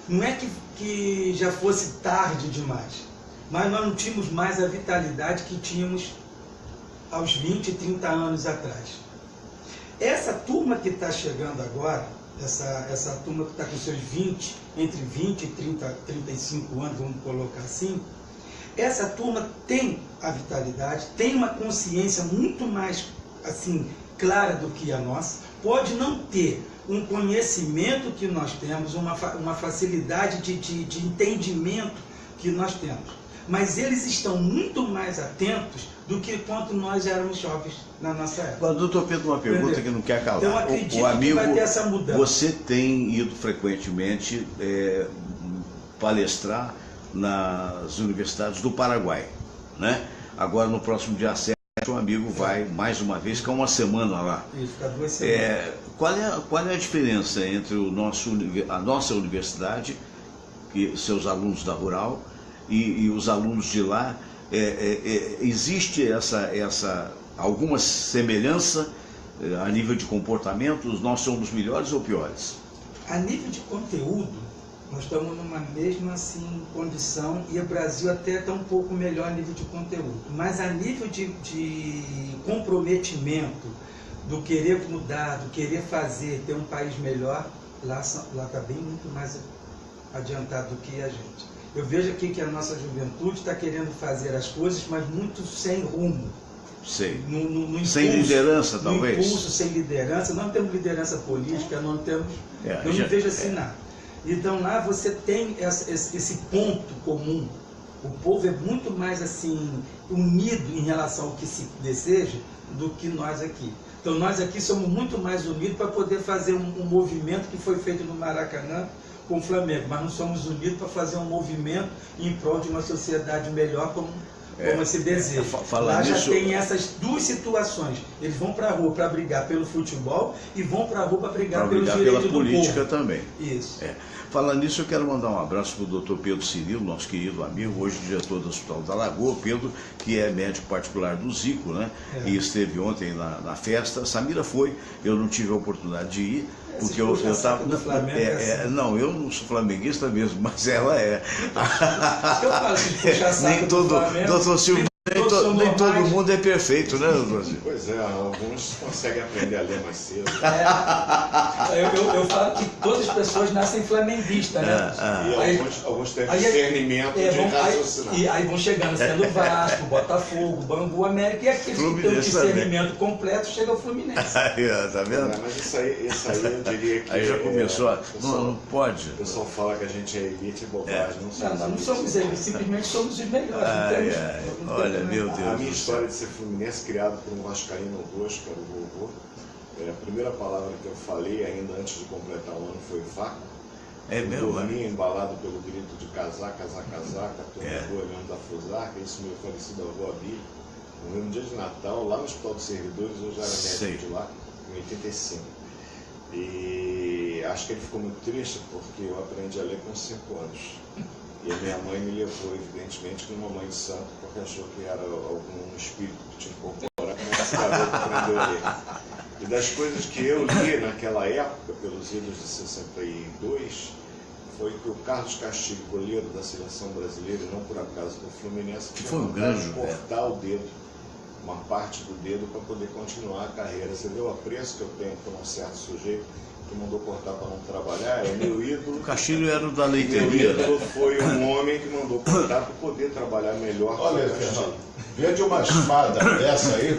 não é que já fosse tarde demais, mas nós não tínhamos mais a vitalidade que tínhamos aos 20, 30 anos atrás. Essa turma que está chegando agora, essa turma que está com seus 20, entre 20 e 35 anos, vamos colocar assim, essa turma tem a vitalidade, tem uma consciência muito mais assim clara do que a nossa, pode não ter um conhecimento que nós temos, uma facilidade de entendimento que nós temos, mas eles estão muito mais atentos do que quando nós éramos jovens na nossa época. Doutor Pedro, uma pergunta que não quer calar. Então, acredito o amigo, que vai ter essa mudança. Você tem ido frequentemente palestrar nas universidades do Paraguai, né? Agora, no próximo dia 7, o amigo vai mais uma vez, ficar uma semana lá. Isso, fica 2 semanas. Qual é a diferença entre a nossa universidade, e seus alunos da Rural, e os alunos de lá? Existe alguma semelhança a nível de comportamento? Nós somos melhores ou piores? A nível de conteúdo, nós estamos numa mesma assim, condição, e o Brasil até está um pouco melhor a nível de conteúdo. Mas a nível de comprometimento, do querer mudar, do querer fazer, ter um país melhor, lá está bem muito mais adiantado do que a gente. Eu vejo aqui que a nossa juventude está querendo fazer as coisas, mas muito sem rumo. Sei. No impulso, sem liderança, talvez? No impulso, sem liderança. Não temos liderança política, não temos... eu não vejo assim nada. Então lá você tem esse ponto comum. O povo é muito mais assim unido em relação ao que se deseja do que nós aqui. Então nós aqui somos muito mais unidos para poder fazer um movimento que foi feito no Maracanã com o Flamengo, mas não somos unidos para fazer um movimento em prol de uma sociedade melhor como se deseja. Lá já tem essas duas situações. Eles vão para a rua para brigar pelo futebol e vão para a rua para brigar pelos direitos do povo. Pela política também. Isso. Falando nisso, eu quero mandar um abraço para o doutor Pedro Cirilo, nosso querido amigo, hoje diretor do Hospital da Lagoa. Pedro, que é médico particular do Zico, né? E esteve ontem na festa. Samira foi, eu não tive a oportunidade de ir, porque eu estava... Não, eu não sou flamenguista mesmo, mas ela é. Eu falo de puxar saco nem todo, doutor Silvio, nem todo mundo é perfeito, né, doutor Silvio? Pois é, alguns conseguem aprender a ler mais cedo. Eu falo que todas as pessoas nascem flamenguistas, né? E alguns têm discernimento de raciocinar. E aí vão chegando, sendo Vasco, Botafogo, Bangu, América, e aqueles que têm um discernimento completo, chega o Fluminense. Tá vendo? Mas isso aí eu diria que... Aí já começou não pode. O pessoal fala que a gente é elite e bobagem. Não somos elite, simplesmente somos os melhores. Olha, meu Deus. A minha história de ser fluminense, criado por um vascaíno ou dois, que era o vovô, a primeira palavra que eu falei ainda antes de completar o ano foi vaca. Eu dormia embalado pelo grito de casaca, turma olhando da Fusarca, isso meu falecido avô Abílio. No dia de Natal, lá no Hospital dos Servidores, eu já era médico de lá, em 85. E acho que ele ficou muito triste porque eu aprendi a ler com 5 anos. E a minha mãe me levou, evidentemente, como uma mãe de santo, porque achou que era algum espírito que tinha incorporado, mas esse garoto aprendeu a ler. E das coisas que eu li naquela época, pelos idos de 62, foi que o Carlos Castilho, goleiro da seleção brasileira, e não por acaso do Fluminense, que foi um grande cortar o dedo uma parte do dedo para poder continuar a carreira. Você vê o apreço que eu tenho por um certo sujeito que mandou cortar para não trabalhar, é meu ídolo. O Castilho era o da Meu leiteria, ídolo né? foi um homem que mandou cortar para poder trabalhar melhor. Olha, Fernando, vende uma espada dessa aí,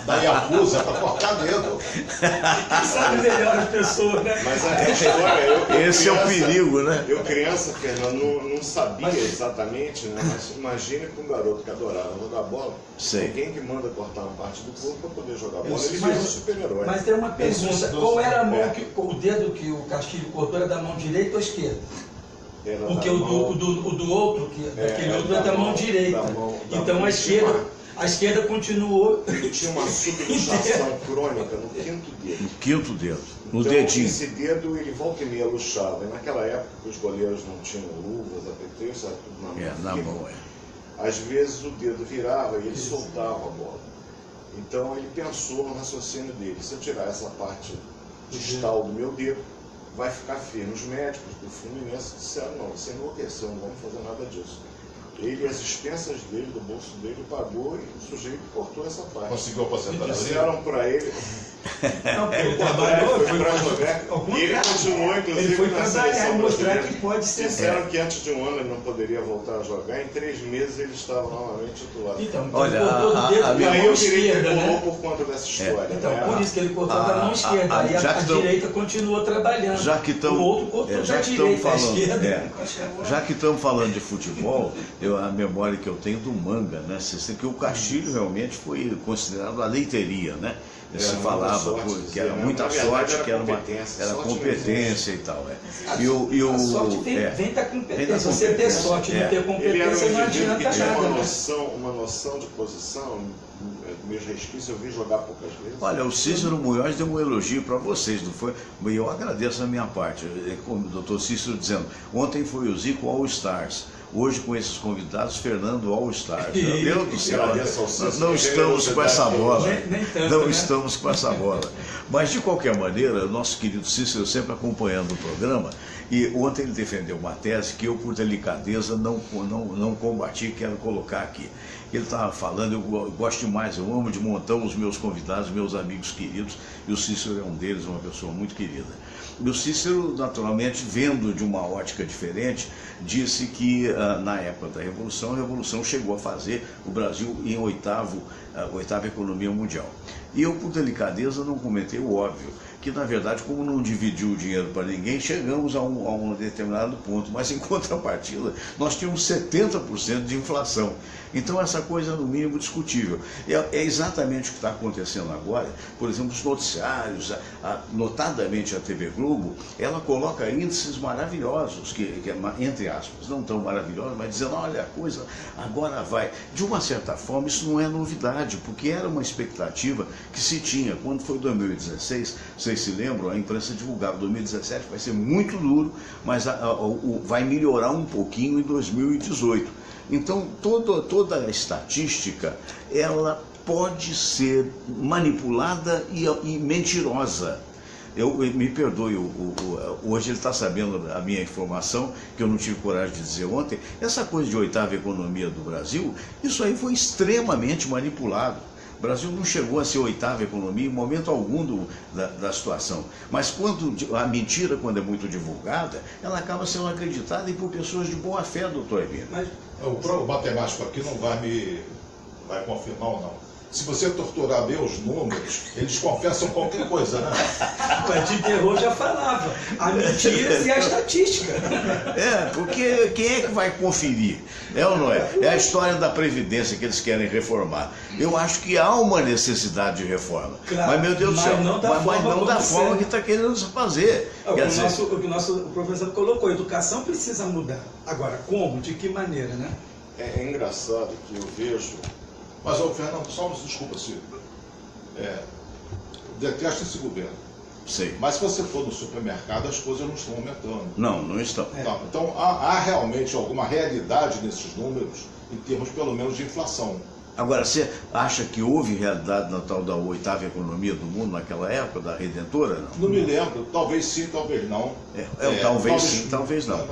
da Yakuza, para cortar dedo. Quem sabe melhor as pessoas, né? Mas a história... Esse é o perigo, né? Eu criança, Fernando, não sabia exatamente, né? Mas imagine para um garoto que adorava jogar bola, Sei. alguém que manda cortar uma parte do corpo para poder jogar bola, ele Mas- virou um super-herói. Mas tem uma pergunta, qual era a mão o dedo que o Castilho cortou era da mão direita ou esquerda? Era Porque da o mão- do outro, aquele outro é da mão direita. da mão Então a esquerda continuou. Ele tinha uma subluxação crônica no quinto dedo. No quinto dedo, no Então, dedinho. esse dedo, ele volta e meia luxava. E naquela época, os goleiros não tinham luvas, apetrechos, era tudo na mão. É, na firme. mão, é. Às vezes o dedo virava e ele soltava a bola. Então ele pensou no raciocínio dele: se eu tirar essa parte distal do meu dedo, vai ficar firme. Os médicos do Fluminense disseram: não, você enlouqueceu, não vamos fazer nada disso. Ele, as expensas dele, do bolso dele, pagou e o sujeito cortou essa parte. Conseguiu aposentadoria? Disseram para ele, Não, porque ele foi trabalhou, para jogar, algum e ele lugar. continuou, inclusive, Ele foi na trabalhar e seleção mostrar brasileira. que pode ser. Disseram que antes de um ano ele não poderia voltar a jogar, em 3 meses ele estava novamente titular. Então, Olha, ele cortou o dedo a da E aí mão eu virei que esquerda, ele pulou né? por conta dessa história. Então, né? por isso que ele cortou da mão esquerda. Aí já a que tão- direita continuou trabalhando. Já que o outro cortou da já que direita, a falando, esquerda. já que estamos falando de futebol, a memória que eu tenho do manga, né? Que o Castilho realmente foi considerado a leiteria, né? Se Era falava muita sorte, que era dizia, muita na verdade, sorte, era que era uma competência, era sorte competência e tal. É. A sorte vem da Vem da competência. Você ter competência, sorte e não ter Ele era um competência não indivíduo que adianta tinha nada. Né? uma noção de posição, meus resquícios, eu vi jogar poucas vezes. Olha, o Cícero Munhoz deu um elogio para vocês, não foi? E eu agradeço da minha parte. Como o doutor Cícero dizendo, ontem foi o Zico All Stars. Hoje, com esses convidados, Fernando All Stars. Meu Deus do céu, Agradeço ao Cícero, nós não que estamos com essa bola. Nem tanto, Não né? estamos com essa bola. Mas, de qualquer maneira, nosso querido Cícero sempre acompanhando o programa, e ontem ele defendeu uma tese que eu, por delicadeza, não combati, quero colocar aqui. Ele estava falando, eu gosto demais, eu amo de montão os meus convidados, meus amigos queridos, e o Cícero é um deles, uma pessoa muito querida. E o Cícero, naturalmente, vendo de uma ótica diferente, disse que na época da Revolução, a Revolução chegou a fazer o Brasil em oitava economia mundial. E eu, por delicadeza, não comentei o óbvio, que na verdade, como não dividiu o dinheiro para ninguém, chegamos a um determinado ponto, mas em contrapartida, nós tínhamos 70% de inflação. Então essa coisa é no mínimo discutível. É exatamente o que está acontecendo agora. Por exemplo, os noticiários, notadamente a TV Globo, ela coloca índices maravilhosos, que entre aspas, não tão maravilhosos, mas dizendo, olha, a coisa agora vai. De uma certa forma, isso não é novidade, porque era uma expectativa que se tinha. Quando foi 2016, vocês se lembram, a imprensa divulgava 2017 vai ser muito duro, mas vai melhorar um pouquinho em 2018. Então, toda a estatística, ela pode ser manipulada e mentirosa. Me perdoe, hoje ele está sabendo a minha informação, que eu não tive coragem de dizer ontem. Essa coisa de oitava economia do Brasil, isso aí foi extremamente manipulado. O Brasil não chegou a ser oitava economia em momento algum da situação. Mas quando a mentira, quando é muito divulgada, ela acaba sendo acreditada e por pessoas de boa fé, doutor Emílio. Mas O matemático aqui não vai confirmar ou não. Se você torturar bem os números, eles confessam qualquer coisa, né? o de terror já falava. A mentira e a estatística. Porque quem é que vai conferir? É ou não é? É a história da Previdência que eles querem reformar. Eu acho que há uma necessidade de reforma. Claro, mas, meu Deus do céu, não da forma que está querendo fazer. O que o nosso professor colocou, a educação precisa mudar. Agora, como? De que maneira, né? É engraçado que eu vejo... Mas, Fernando, só nos desculpa, Silvio. Detesto esse governo. Sei. Mas se você for no supermercado, as coisas não estão aumentando. Não estão. Então, há realmente alguma realidade nesses números, em termos, pelo menos, de inflação. Agora, você acha que houve realidade na tal da oitava economia do mundo naquela época, da Redentora? Não me lembro. Talvez sim, talvez não. Talvez sim, talvez não.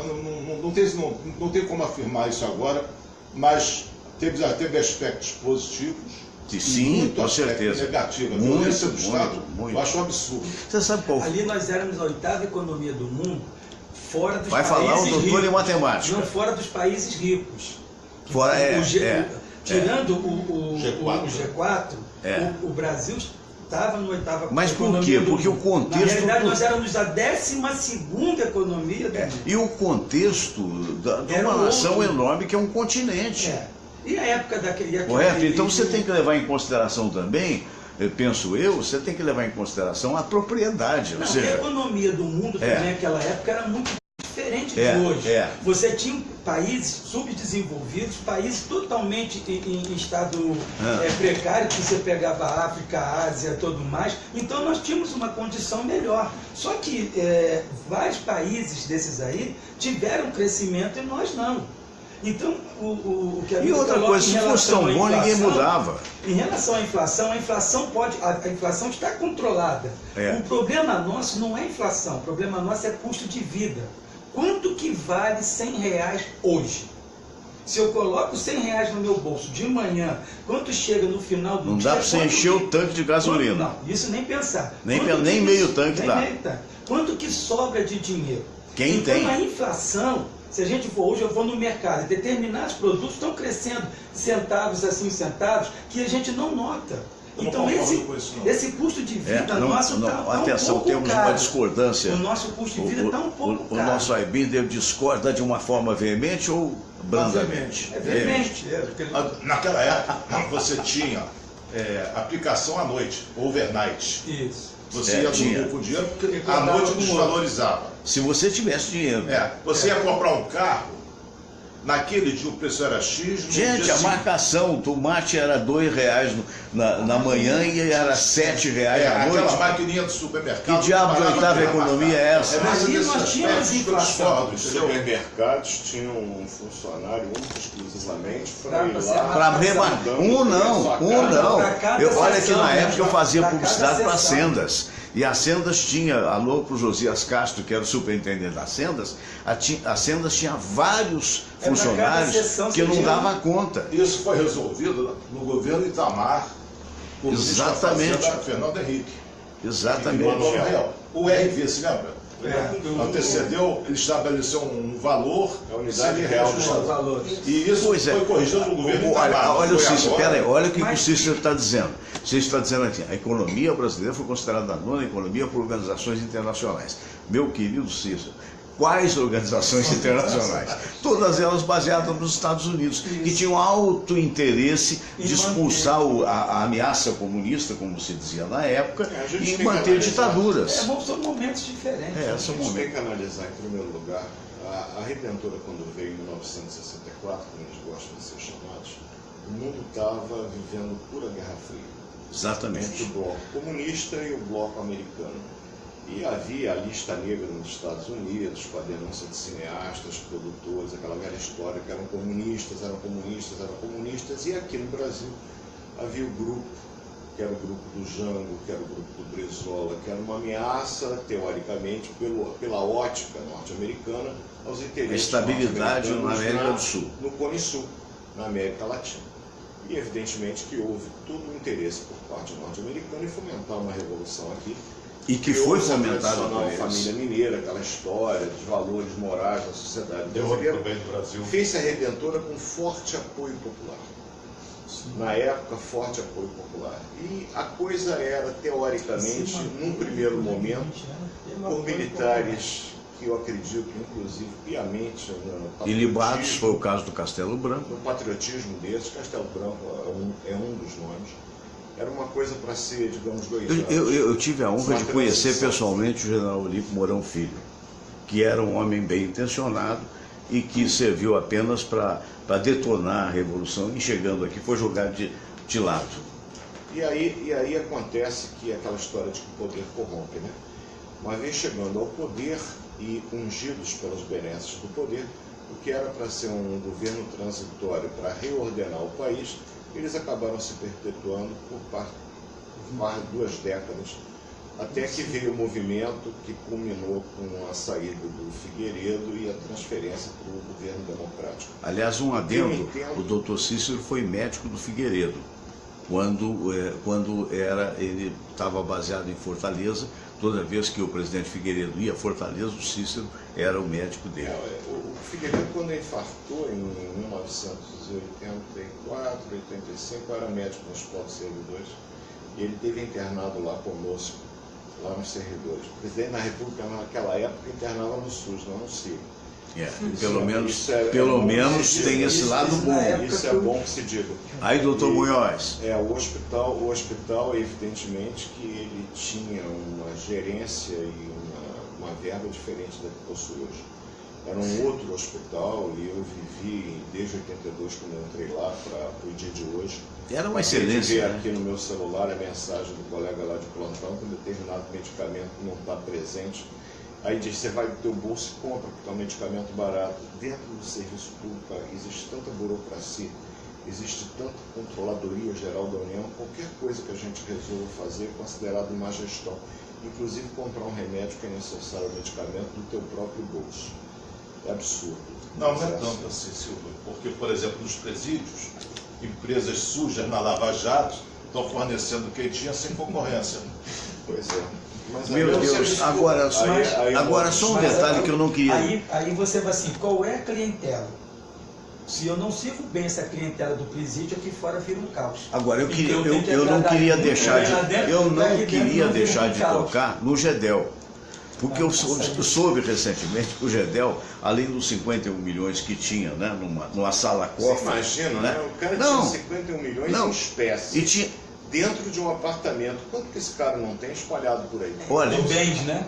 Não tem como afirmar isso agora, mas teve aspectos positivos. Sim, com certeza. Negativa. A Muito, violência do Estado, muito. eu acho um absurdo. Você sabe qual Ali nós éramos a 8ª economia do mundo, fora dos Vai países falar o doutor ricos. em matemática. Não, fora dos países ricos. Fora, Tirando o G4, É. o Brasil estava no 8ª Mas por economia quê? do Porque o mundo. contexto... Na realidade, nós éramos a 12ª economia do mundo. E o contexto de Era uma nação outro. enorme que é um continente. É. E a época daquele... Correto? Então você tem que levar em consideração também, penso eu, você tem que levar em consideração a propriedade. Não, Ou a seja, economia do mundo também naquela época era muito diferente de hoje. Você tinha países subdesenvolvidos, países totalmente em estado precário, que você pegava a África, a Ásia e tudo mais. Então nós tínhamos uma condição melhor. Só que vários países desses aí tiveram crescimento e nós não. Então, o que a e outra coisa, se fosse tão bom, ninguém mudava. Em relação à inflação, a inflação está controlada. O problema nosso não é inflação, o problema nosso é custo de vida. Quanto que vale R$100 hoje? Se eu coloco R$100 no meu bolso de manhã, quanto chega no final do dia? Não dá para você encher o tanque de gasolina. Não, isso nem pensar. Nem meio tanque dá. Quanto que sobra de dinheiro? Quem tem? Então a inflação, se a gente for hoje, eu vou no mercado, determinados produtos estão crescendo centavos, assim, centavos, que a gente não nota. Então esse custo de vida nosso está atenção, um pouco temos caro. uma discordância. O nosso custo de vida está um pouco caro. O nosso Aibinder discorda de uma forma veemente ou brandamente? Veemente. Naquela época, você tinha aplicação à noite, overnight. Isso. Você ia dormir com dinheiro porque à noite desvalorizava. Se você tivesse dinheiro. Você ia comprar um carro, naquele dia o preço era X. Gente, a marcação, o tomate era R$2 na manhã e era R$7 à noite. Aquela maquininha do supermercado. Que diabo de 8ª economia é essa? Ali nós tínhamos inflação. Os supermercados tinham um funcionário único exclusivamente para ir lá. Para remarcar. Um não. Olha que na época eu fazia publicidade para Sendas. E a Sendas tinha, alô para o Josias Castro, que era o superintendente das Sendas, a Sendas tinha vários funcionários que não dava conta. Isso foi resolvido no governo Itamar, por exatamente. Fernando Henrique. Exatamente. O RV, se lembra? Antecedeu, ele estabeleceu um valor, a unidade real dos valores. E isso foi corrigido no governo Itamar. Olha o Cícero, peraí, olha o que o Cícero está dizendo. O Cícero está dizendo aqui, a economia brasileira foi considerada a 9ª economia por organizações internacionais. Meu querido Cícero, quais organizações internacionais? Todas elas baseadas nos Estados Unidos, que tinham alto interesse de expulsar a ameaça comunista, como se dizia na época, e manter ditaduras. São momentos diferentes. A gente tem que analisar, em primeiro lugar, a Redentora, quando veio em 1964, como eles gostam de ser chamados, o mundo estava vivendo pura Guerra Fria. Exatamente. Entre o bloco comunista e o bloco americano. E havia a lista negra nos Estados Unidos, com a denúncia de cineastas, produtores, aquela velha história que eram comunistas, e aqui no Brasil havia o grupo, que era o grupo do Jango, que era o grupo do Brizola, que era uma ameaça, teoricamente, pela ótica norte-americana, aos interesses a estabilidade na América do Sul. No Cone Sul, na América Latina. E evidentemente que houve todo o interesse por parte norte-americana em fomentar uma revolução aqui. E que foi fomentada por eles. Família mineira, aquela história dos valores morais da sociedade brasileira. Fez-se a Redentora com forte apoio popular. Na época, forte apoio popular. E a coisa era, teoricamente, num primeiro momento, por militares que eu acredito, inclusive, piamente... Ilibados, foi o caso do Castelo Branco. No patriotismo desses, Castelo Branco é um dos nomes. Era uma coisa para ser, digamos, 2 anos. Eu tive a honra de conhecer pessoalmente o general Olímpio Mourão Filho, que era um homem bem intencionado e que serviu apenas para detonar a Revolução, e chegando aqui foi jogado de lado. E aí acontece que aquela história de que o poder corrompe, né? Uma vez chegando ao poder e ungidos pelas benesses do poder, o que era para ser um governo transitório para reordenar o país, eles acabaram se perpetuando por mais de 2 décadas, até que veio o movimento que culminou com a saída do Figueiredo e a transferência para o governo democrático. Aliás, um adendo, o doutor Cícero foi médico do Figueiredo. quando ele estava baseado em Fortaleza. Toda vez que o presidente Figueiredo ia a Fortaleza, o Cícero era o médico dele. O Figueiredo, quando infartou em 1984, 85, era médico no Hospital dos Servidores, e ele teve internado lá conosco, lá nos Servidores. O presidente da República, naquela época, internava no SUS, não no CIR. Pelo menos tem esse lado bom. Isso é bom que se diga. Aí, doutor Munhoz. O hospital, evidentemente, que ele tinha uma gerência e uma verba diferente da que possui hoje. Era um outro hospital e eu vivi desde 82, quando eu entrei lá, para o dia de hoje. Era uma excelência. Eu aqui no meu celular a mensagem do colega lá de plantão que um determinado medicamento não está presente. Aí diz, você vai do teu bolso e compra, porque é um medicamento barato. Dentro do serviço público existe tanta burocracia, existe tanta controladoria geral da União, qualquer coisa que a gente resolva fazer é considerado má gestão. Inclusive comprar um remédio que é necessário, um medicamento, do teu próprio bolso. É absurdo. Não é tanto assim, Silvio, porque, por exemplo, nos presídios, empresas sujas na Lava Jato estão fornecendo quentinha sem concorrência. Pois é. Meu Deus, agora só um detalhe que eu não queria... Aí você vai assim, qual é a clientela? Se eu não sirvo bem essa clientela do presídio, aqui fora vira um caus. Agora, eu não queria deixar de tocar no GEDEL. Porque eu soube recentemente que o GEDEL, além dos 51 milhões que tinha, né, numa sala cofre... Você imagina, né? O cara tinha 51 milhões em espécie. E tinha... dentro de um apartamento. Quanto que esse cara não tem espalhado por aí? Olha, em bens, né?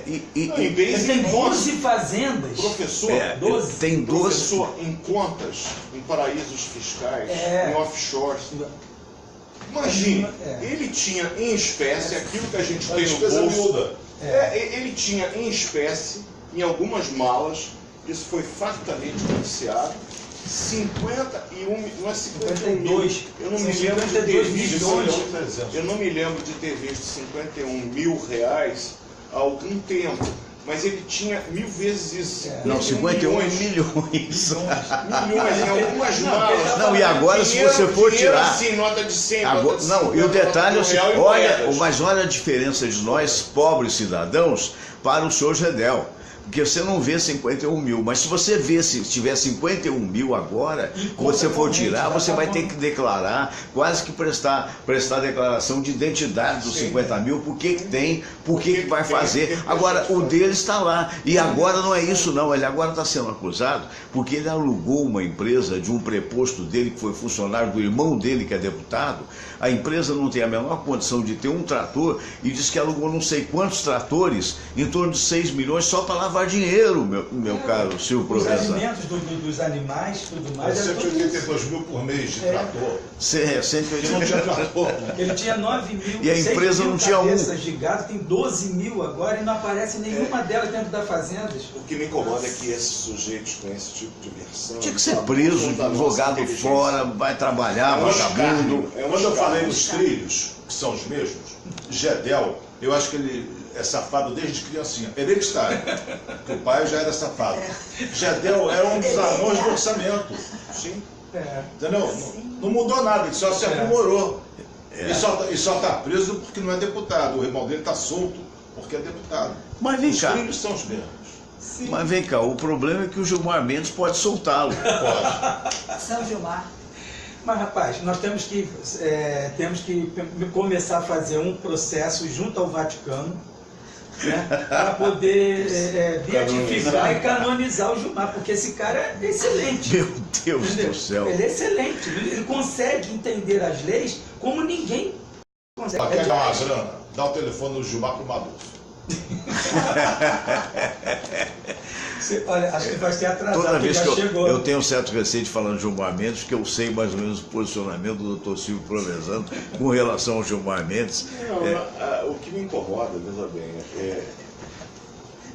Em bens, tem 12 fazendas. Professor, 12. Tem 12. Professor, em contas, em paraísos fiscais, em offshores. Imagine, ele tinha em espécie aquilo que a gente tem no bolso. Ele tinha em espécie, em algumas malas, isso foi fartamente noticiado, 51, não é 51 mil, eu não me lembro de ter visto, eu não me lembro de ter visto 51 mil reais há algum tempo, mas ele tinha 1000 vezes isso. Não, 51 milhões. Milhões em algumas malas. Não, e agora se você for tirar... Assim, nota de 100, agora, nota de 50, não, e o detalhe é assim, olha, mas olha a diferença de nós, pobres cidadãos, para o senhor GEDEL. Porque você não vê 51 mil, mas se você vê, se tiver 51 mil agora, você for tirar, você vai ter que declarar, quase que prestar declaração de identidade dos 50 mil, por que tem, por que vai fazer. Agora, o dele está lá, e agora não é isso não, ele agora está sendo acusado, porque ele alugou uma empresa de um preposto dele, que foi funcionário do irmão dele, que é deputado. A empresa não tem a menor condição de ter um trator, e diz que alugou não sei quantos tratores, em torno de 6 milhões, só para lavar dinheiro, meu caro Silvio Provenzano. Os alimentos dos animais, tudo mais. 182 mil por mês de trator. 182 não tinha trator. Ele tinha 9 mil. E a empresa não tinha de gado, tem 12 mil agora e não aparece nenhuma delas dentro das fazendas. O que me incomoda é que esses sujeitos com esse tipo de versão... Tinha que ser preso, jogado fora, vai trabalhar, vagabundo. Quando eu falei dos trilhos, que são os mesmos, GEDEL, eu acho que ele é safado desde criancinha, hereditário, porque o pai já era safado. GEDEL era um dos anões do orçamento. Sim. Entendeu? Não mudou nada, ele só se aprimorou. E só está preso porque não é deputado. O irmão dele está solto porque é deputado. Mas vem cá. Os trilhos são os mesmos. Sim. Mas vem cá, o problema é que o Gilmar Mendes pode soltá-lo. Pode. São Gilmar. Mas, rapaz, nós temos que começar a fazer um processo junto ao Vaticano, né, para poder beatificar e canonizar o Gilmar, porque esse cara é excelente. Meu Deus do céu. Ele é excelente, ele consegue entender as leis como ninguém consegue. Quer dar uma grana? Dá o telefone do Gilmar pro Maduro. Olha, acho que vai ser atrasado. Toda vez que chegou. eu tenho um certo receio de falar de Gilmar Mendes, porque eu sei mais ou menos o posicionamento do Dr. Silvio Provenzano com relação ao Gilmar Mendes. Não, o que me incomoda, veja bem,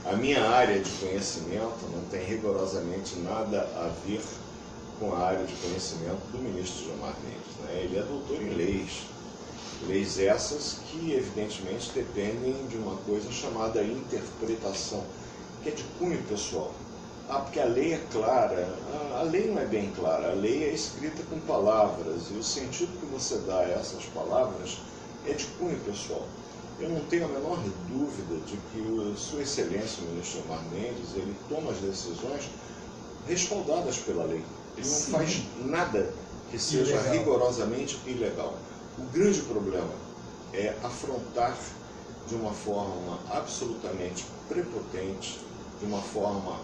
a minha área de conhecimento não tem rigorosamente nada a ver com a área de conhecimento do ministro Gilmar Mendes, né? Ele é doutor em leis essas que evidentemente dependem de uma coisa chamada interpretação, que é de cunho pessoal. porque a lei é clara. A lei não é bem clara, a lei é escrita com palavras, e o sentido que você dá a essas palavras é de cunho pessoal. Eu não tenho a menor dúvida de que Sua Excelência, o ministro Gilmar Mendes, ele toma as decisões respaldadas pela lei. Ele não faz nada que seja rigorosamente ilegal. O grande problema é afrontar de uma forma absolutamente prepotente, de uma forma,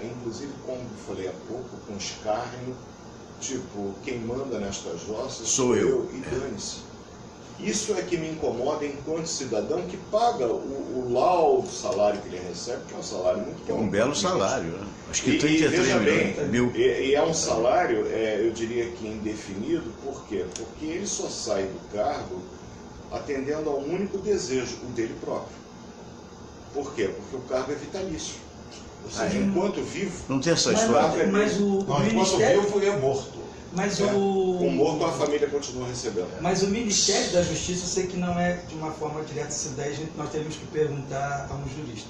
inclusive, como eu falei há pouco, com escárnio, tipo, quem manda nesta jossa sou eu, e dane-se. Isso é que me incomoda enquanto cidadão que paga o laudo salário que ele recebe, que é um salário muito bom. É um belo salário, né? Acho que 33 mil. E é um salário, eu diria que indefinido, por quê? Porque ele só sai do cargo atendendo a um único desejo, o dele próprio. Por quê? Porque o cargo é vitalício. Ou seja, enquanto vivo... Não tem essa história. Mas o Ministério... Enquanto vivo, é morto. Mas o morto, a família continua recebendo. Mas o Ministério da Justiça, eu sei que não é de uma forma direta, isso daí nós temos que perguntar a um jurista.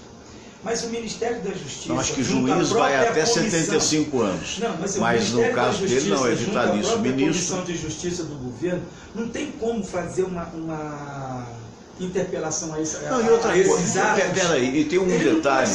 Mas o Ministério da Justiça... Não, acho que juiz vai até 75 anos. Não, mas no caso dele não, é vitalício. A Comissão de Justiça do governo não tem como fazer uma interpelação a isso. Não, e outra coisa, peraí, e tem um detalhe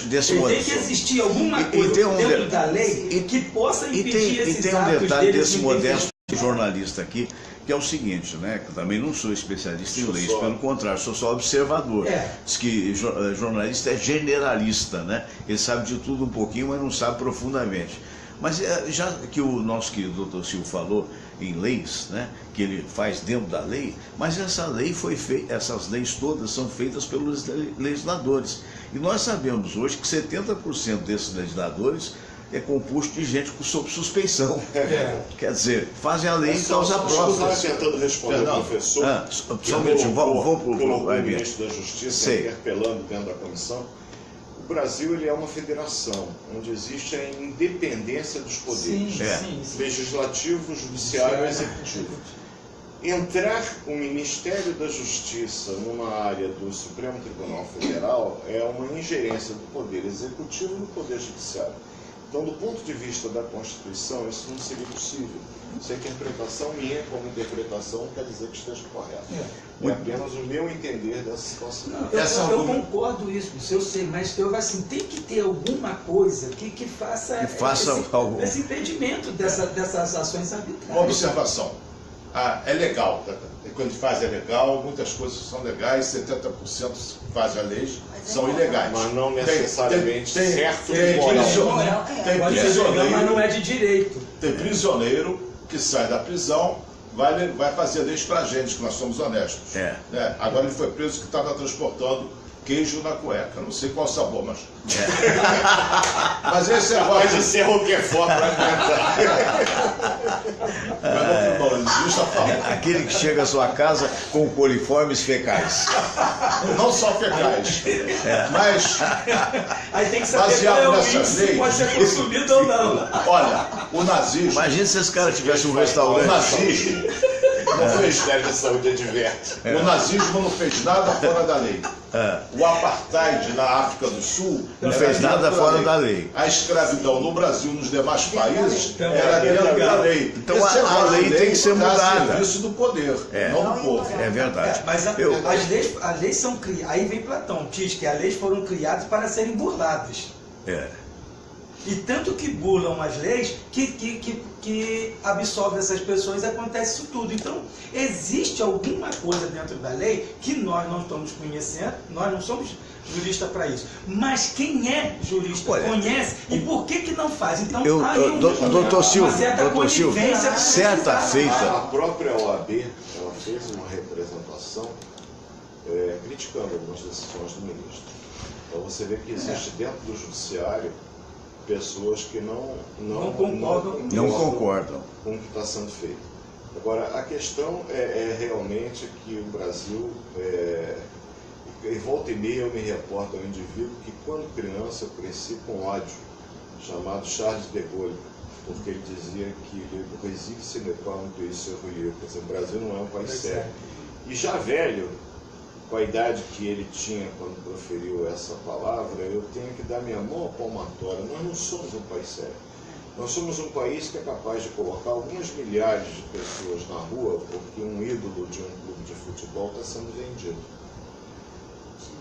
desse modelo. Tem que existir alguma coisa dentro da lei que possa impedir esses atos. E tem um detalhe desse modesto jornalista aqui, que é o seguinte, né? Que eu também não sou especialista em leis, pelo contrário, sou só observador. Diz que jornalista é generalista, né? Ele sabe de tudo um pouquinho, mas não sabe profundamente. Mas já que o nosso querido Dr. Silvio falou em leis, né, que ele faz dentro da lei, mas essa lei foi feita, essas leis todas são feitas pelos legisladores. E nós sabemos hoje que 70% desses legisladores é composto de gente sob suspeição. Quer dizer, fazem a lei em causa própria. Estou tentando responder ao professor, só um minutinho, vamos para o ministro da Justiça interpelando dentro da comissão. O Brasil ele é uma federação, onde existe a independência dos poderes, legislativo, judiciário e executivo. Entrar o Ministério da Justiça numa área do Supremo Tribunal Federal é uma ingerência do poder executivo no poder judiciário. Então, do ponto de vista da Constituição, isso não seria possível. Se a interpretação minha, como interpretação, não quer dizer que esteja correta. É apenas o meu entender dessa situação. Não, eu concordo isso, eu sei, mas tem que ter alguma coisa que faça esse impedimento dessas ações arbitrárias. Uma observação. É legal, quando faz é legal, muitas coisas são legais, 70% que fazem a lei são ilegais. Mas não necessariamente certo Pode ser legal, mas não é de direito. Tem prisioneiro que sai da prisão, vai fazer leis pra gente, que nós somos honestos. Agora ele foi preso que estava transportando queijo na cueca. Não sei qual sabor, mas... Mas esse agora... Pode ser Roquefort para alimentar. Aquele que chega à sua casa com coliformes fecais. Não só fecais. Mas... Aí tem que saber qual é o índice, se pode ser consumido ou não. Olha, o nazismo... Imagina se esse cara tivesse um restaurante. O nazismo... O Ministério da Saúde adverte. O nazismo não fez nada fora da lei. O apartheid na África do Sul não fez nada fora da lei. A escravidão no Brasil e nos demais países era dentro da lei. Então a lei tem que ser mudada. Isso do poder, não do povo. É verdade. Mas as leis são criadas. Aí vem Platão, diz que as leis foram criadas para serem burladas. E tanto que burlam as leis que absolve essas pessoas e acontece isso tudo. Então, existe alguma coisa dentro da lei que nós não estamos conhecendo, nós não somos juristas para isso. Mas quem é jurista conhece e por que não faz? Então, doutor Silvio, certa feita. A própria OAB ela fez uma representação criticando algumas decisões do ministro. Então, você vê que existe dentro do judiciário pessoas que não concordam com o que está sendo feito. Agora, a questão é realmente que o Brasil, e volta e meia eu me reporto a um indivíduo que, quando criança, eu cresci com ódio, chamado Charles de Gaulle, porque ele dizia que o Brasil se n'est pas un pays sérieux, quer dizer, o Brasil não é um país sério. E já velho, com a idade que ele tinha quando proferiu essa palavra, eu tenho que dar minha mão à palmatória. Nós não somos um país sério. Nós somos um país que é capaz de colocar algumas milhares de pessoas na rua porque um ídolo de um clube de futebol está sendo vendido.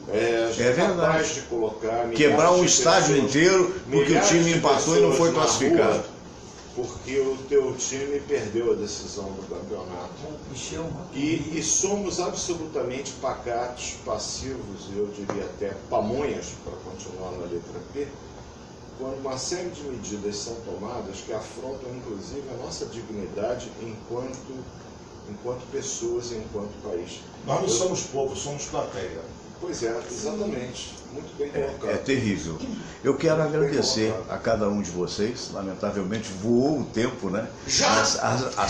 A gente é capaz de colocar quebrar um estádio inteiro porque o time empatou e não foi classificado. Porque o teu time perdeu a decisão do campeonato. E somos absolutamente pacatos, passivos, eu diria até pamonhas, para continuar na letra P, quando uma série de medidas são tomadas que afrontam inclusive a nossa dignidade enquanto pessoas e enquanto país. Nós não somos povo, somos plateia. Pois é, exatamente. Muito bem colocado. É terrível. Eu quero agradecer a cada um de vocês. Lamentavelmente voou o tempo, né? A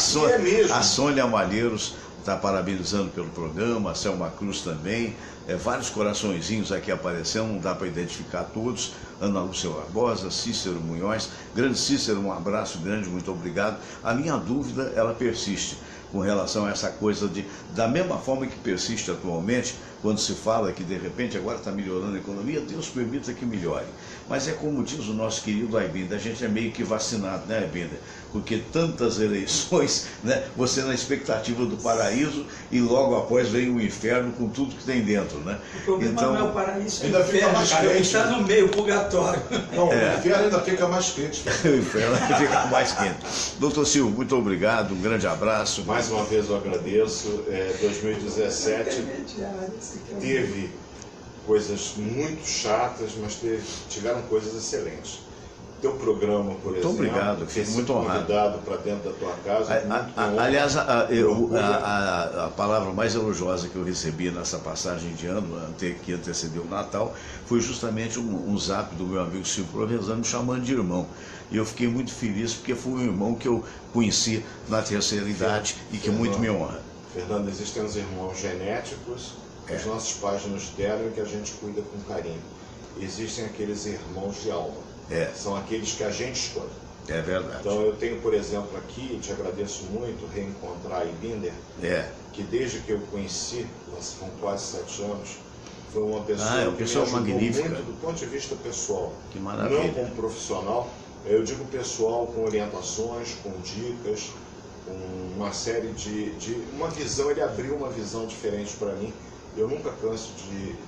Sônia Malheiros está parabenizando pelo programa, a Selma Cruz também. Vários coraçõezinhos aqui aparecendo, não dá para identificar todos. Ana Lúcia Barbosa, Cícero Munhoz. Grande Cícero, um abraço grande, muito obrigado. A minha dúvida, ela persiste com relação a essa coisa da mesma forma que persiste atualmente, quando se fala que de repente agora está melhorando a economia, Deus permita que melhore. Mas é como diz o nosso querido Aibinder, a gente é meio que vacinado, né, Aibinder? Porque tantas eleições, né, você na expectativa do paraíso e logo após vem o inferno com tudo que tem dentro, né? O problema não é o paraíso, ainda fica mais quente. Está no meio, o purgatório. Não, o inferno ainda fica mais quente. O inferno ainda fica mais quente. Doutor Silvio, muito obrigado, um grande abraço. Mais uma vez eu agradeço. 2017 teve coisas muito chatas, mas tiveram coisas excelentes. Teu programa, por exemplo, obrigado, fico muito honrado. Convidado para dentro da tua casa. Aliás, a palavra mais elogiosa que eu recebi nessa passagem de ano, que antecedeu o Natal, foi justamente um zap do meu amigo Silvio Provenzano me chamando de irmão. E eu fiquei muito feliz porque foi um irmão que eu conheci na terceira idade e que muito me honra. Fernando, existem os irmãos genéticos que os nossos pais nos deram e que a gente cuida com carinho. Existem aqueles irmãos de alma. São aqueles que a gente escolhe. É verdade. Então eu tenho, por exemplo, aqui, te agradeço muito, reencontrar a Aibinder, que desde que eu conheci, são quase 7 anos, foi uma pessoa que me ajudou magnífica. Muito do ponto de vista pessoal. Que maravilha. Não como profissional, eu digo pessoal com orientações, com dicas, com uma série uma visão, ele abriu uma visão diferente para mim. Eu nunca canso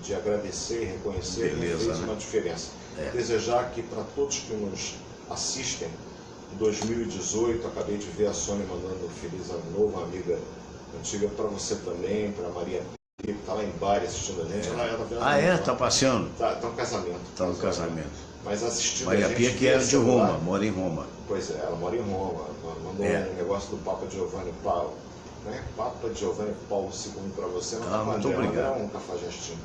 de agradecer e reconhecer que ele fez uma diferença. Desejar que para todos que nos assistem, em 2018, acabei de ver a Sônia mandando um feliz ano novo, uma amiga antiga, para você também, para a Maria P, que está lá em Bari assistindo a gente. Está passeando? Está no casamento. Está no casamento. Mas assistindo Maria a gente. Pia, que era de Roma, mora em Roma. Pois é, ela mora em Roma. Mandou um negócio do Papa Giovanni Paulo. Né? Papa Giovanni Paulo II para você, não muito obrigado. É um cafajestinho.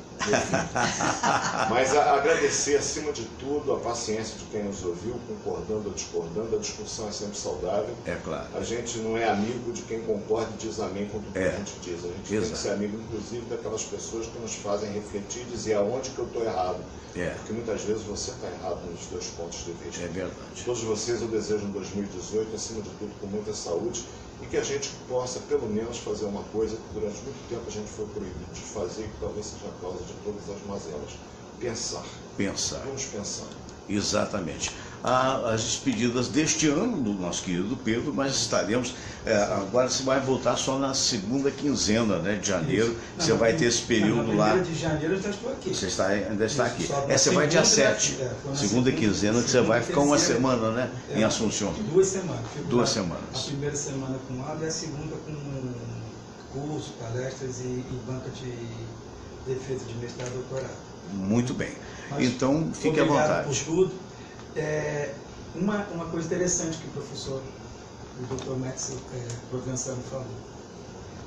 Mas agradecer acima de tudo a paciência de quem nos ouviu, concordando ou discordando, a discussão é sempre saudável. É claro. A gente não é amigo de quem concorda e diz amém com tudo que a gente diz. A gente tem que ser amigo, inclusive, daquelas pessoas que nos fazem refletir e dizer aonde que eu estou errado. Porque muitas vezes você está errado nos dois pontos de vista. É verdade. Todos vocês eu desejo um 2018, acima de tudo, com muita saúde, e que a gente possa, pelo menos, fazer uma coisa que durante muito tempo a gente foi proibido de fazer, que talvez seja a causa de todas as mazelas. Pensar. Vamos pensar. Exatamente. As despedidas deste ano do nosso querido Pedro, mas estaremos, agora você vai voltar só na segunda quinzena, né, de janeiro. Você vai ter esse período lá. Na 1º de janeiro eu já estou aqui. Você ainda está aqui. Você vai dia 7, segunda quinzena, que você vai ficar uma semana, né, em Assunção. 2 semanas. 2 semanas. A primeira semana com aula e a segunda com curso, palestras e banca de defesa de mestrado e doutorado. Muito bem. Então, fique à vontade. Por tudo. Uma coisa interessante que o professor, o Dr. Max Provenzano falou,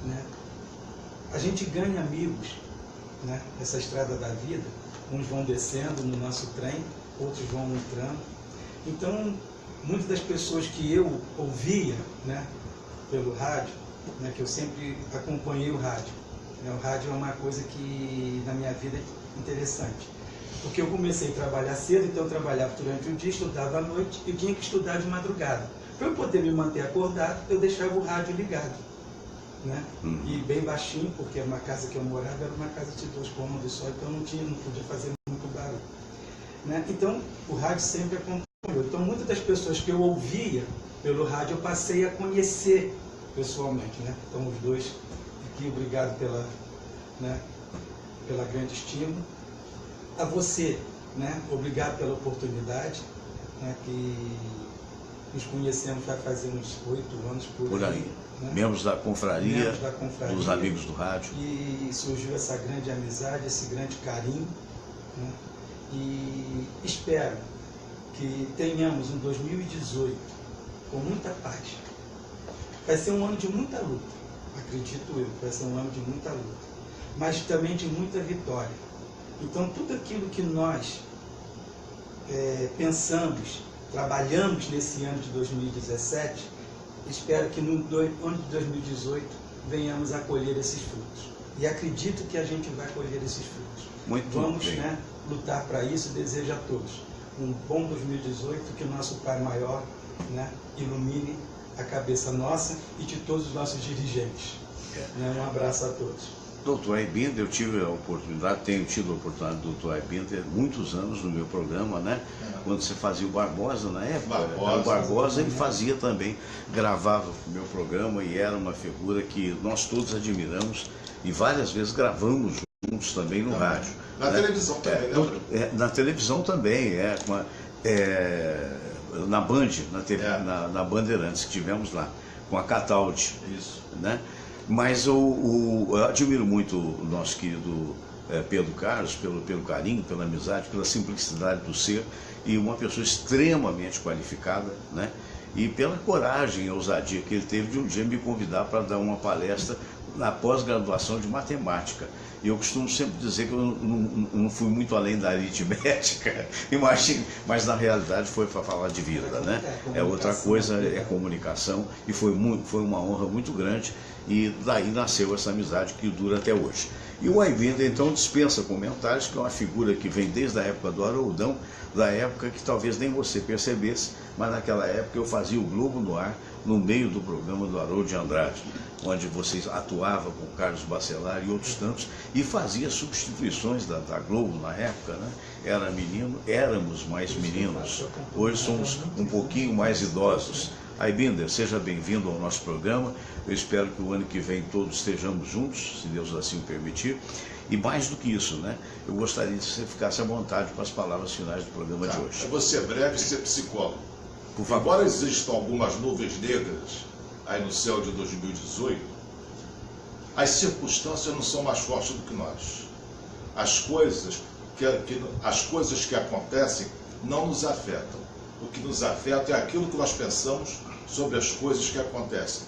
né? A gente ganha amigos, né, nessa estrada da vida, uns vão descendo no nosso trem, outros vão entrando. Então, muitas das pessoas que eu ouvia, né, pelo rádio, né, que eu sempre acompanhei o rádio, né, o rádio é uma coisa que na minha vida é interessante. Porque eu comecei a trabalhar cedo, então eu trabalhava durante o dia, estudava à noite e tinha que estudar de madrugada. Para eu poder me manter acordado, eu deixava o rádio ligado. né? E bem baixinho, porque uma casa que eu morava era uma casa de 2 cômodos só, então não podia fazer muito barulho, né? Então o rádio sempre acompanhou. Então muitas das pessoas que eu ouvia pelo rádio eu passei a conhecer pessoalmente, né? Então os dois aqui, obrigado pela, né, pela grande estima. A você, né, obrigado pela oportunidade, né, que nos conhecemos vai fazer uns 8 anos por aí. Né? Membros da confraria, dos amigos do rádio. E surgiu essa grande amizade, esse grande carinho, né? E espero que tenhamos um 2018 com muita paz. Vai ser um ano de muita luta, acredito eu, vai ser um ano de muita luta, mas também de muita vitória. Então tudo aquilo que nós pensamos, trabalhamos nesse ano de 2017, espero que no ano de 2018 venhamos a colher esses frutos. E acredito que a gente vai colher esses frutos. Vamos, né, lutar para isso. Desejo a todos um bom 2018, que o nosso Pai Maior, né, ilumine a cabeça nossa e de todos os nossos dirigentes. Né? Um abraço a todos. Doutor Aibinder, eu tive a oportunidade, tenho tido a oportunidade do doutor Aibinder muitos anos no meu programa, né? Quando você fazia o Barbosa na época, o Barbosa ele fazia também, gravava o meu programa e era uma figura que nós todos admiramos e várias vezes gravamos juntos também no rádio. Na televisão também, lembra? Na televisão também, na Band, na Bandeirantes, que tivemos lá, com a Cataldi. Isso. Né? Mas eu admiro muito o nosso querido Pedro Carlos, pelo carinho, pela amizade, pela simplicidade do ser, e uma pessoa extremamente qualificada, né? E pela coragem e ousadia que ele teve de um dia me convidar para dar uma palestra na pós-graduação de matemática. E eu costumo sempre dizer que eu não fui muito além da aritmética, mas na realidade foi para falar de vida, né? É outra coisa, é comunicação, e foi uma honra muito grande, e daí nasceu essa amizade que dura até hoje. E o Aibinder, então, dispensa comentários, que é uma figura que vem desde a época do Haroldão, da época que talvez nem você percebesse, mas naquela época eu fazia o Globo no ar, no meio do programa do Haroldo de Andrade, onde vocês atuavam com o Carlos Bacelar e outros tantos, e fazia substituições da Globo na época, né? Era menino, éramos mais meninos, hoje somos um pouquinho mais idosos. Aibinder, seja bem-vindo ao nosso programa. Eu espero que o ano que vem todos estejamos juntos, se Deus assim o permitir. E mais do que isso, né? Eu gostaria que você ficasse à vontade para as palavras finais do programa de hoje. Eu vou ser breve e ser psicólogo. Por favor. Embora existam algumas nuvens negras aí no céu de 2018, as circunstâncias não são mais fortes do que nós. As coisas que acontecem não nos afetam. O que nos afeta é aquilo que nós pensamos sobre as coisas que acontecem.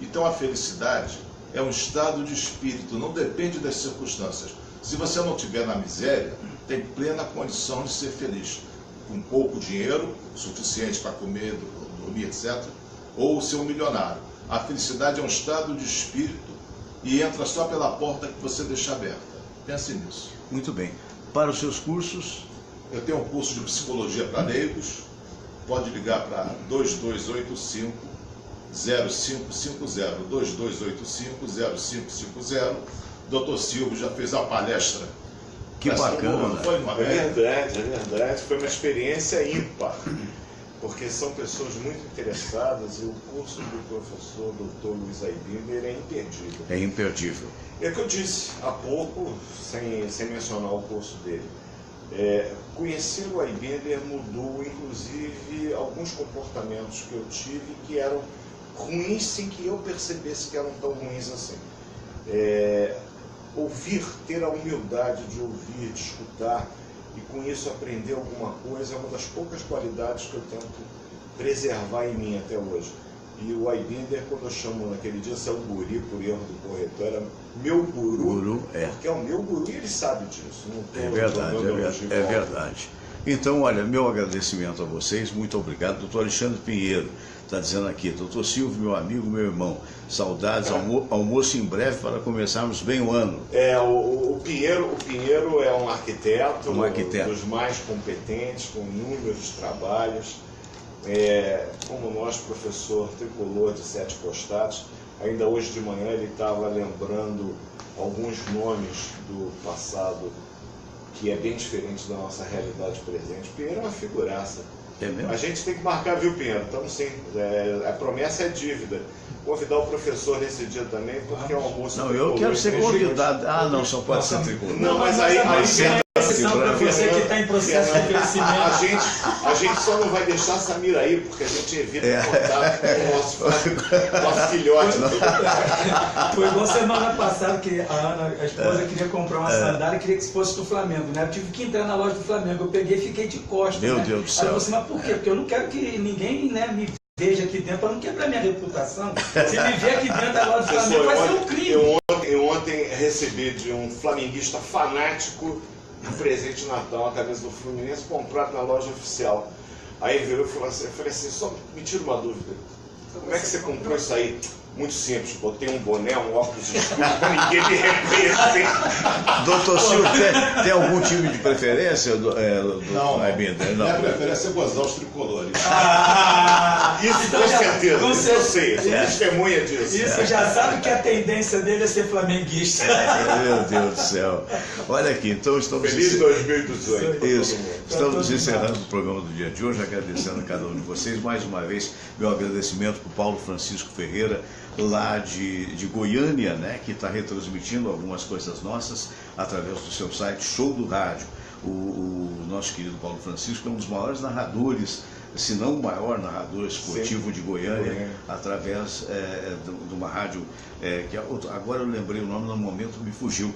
Então a felicidade é um estado de espírito, não depende das circunstâncias. Se você não estiver na miséria, tem plena condição de ser feliz. Com pouco dinheiro, suficiente para comer, dormir, etc. Ou ser um milionário. A felicidade é um estado de espírito e entra só pela porta que você deixa aberta. Pense nisso. Muito bem. Para os seus cursos? Eu tenho um curso de psicologia para leigos. Pode ligar para 2285 0550, 2285-0550. Dr. Silvio já fez a palestra. Que bacana. É verdade. Foi uma experiência ímpar, porque são pessoas muito interessadas e o curso do professor Dr. Luiz Aibinder é imperdível. É imperdível. É o que eu disse há pouco, sem mencionar o curso dele. Conhecer o Aibinder mudou, inclusive, alguns comportamentos que eu tive que eram ruins sem que eu percebesse que eram tão ruins assim. Ouvir, ter a humildade de ouvir, de escutar e com isso aprender alguma coisa é uma das poucas qualidades que eu tento preservar em mim até hoje. E o Aibinder, quando eu chamo naquele dia, seu guri, por erro do corretor, era meu guru, porque é o meu guru e ele sabe disso. É verdade. Então, olha, meu agradecimento a vocês, muito obrigado. Doutor Alexandre Pinheiro está dizendo aqui, doutor Silvio, meu amigo, meu irmão, saudades, almoço em breve para começarmos bem o ano. O Pinheiro é um arquiteto dos mais competentes, com inúmeros trabalhos. Como nós, professor tricolor de 7 postados, ainda hoje de manhã ele estava lembrando alguns nomes do passado que é bem diferente da nossa realidade presente. Pinheiro é uma figuraça. É mesmo? A gente tem que marcar, viu, Pinheiro? Então, sim, a promessa é dívida. Convidar o professor nesse dia também, porque é um almoço. Não, eu quero ser convidado. Ah, não, só pode ser tricolor. Não, mas aí para você que está em processo de crescimento. A gente só não vai deixar a Samira aí, porque a gente evita contato com o nosso filhote. Foi igual semana passada que a Ana, a esposa, queria comprar uma sandália e queria que fosse do Flamengo, né? Eu tive que entrar na loja do Flamengo. Eu peguei e fiquei de costas. Meu né? Deus do céu. Aí eu falei assim, mas por quê? Porque eu não quero que ninguém, né, me veja aqui dentro para não quebrar minha reputação. Se me ver aqui dentro da loja do Flamengo, vai ser um crime. Eu ontem recebi de um flamenguista fanático um presente de Natal, a camisa do Fluminense, comprado na loja oficial. Aí ele virou e falou assim, eu falei assim, só me tira uma dúvida. Como é que você comprou isso aí? Muito simples, botei um boné, um óculos escuro, pra ninguém me reconhecer. Doutor Silvio, tem algum time de preferência? Não, minha preferência é gozar os tricolores. Isso então com certeza, isso eu sei, eu sou testemunha disso. Isso, já sabe que a tendência dele é ser flamenguista. Meu Deus do céu. Olha aqui, então estamos... Feliz 2018. Isso. Estamos encerrando o programa do dia de hoje, agradecendo a cada um de vocês. Mais uma vez, meu agradecimento para o Paulo Francisco Ferreira, lá de Goiânia, né, que está retransmitindo algumas coisas nossas através do seu site Show do Rádio. O nosso querido Paulo Francisco é um dos maiores narradores, se não o maior narrador esportivo de Goiânia, através de uma rádio, que agora eu lembrei o nome, no momento me fugiu,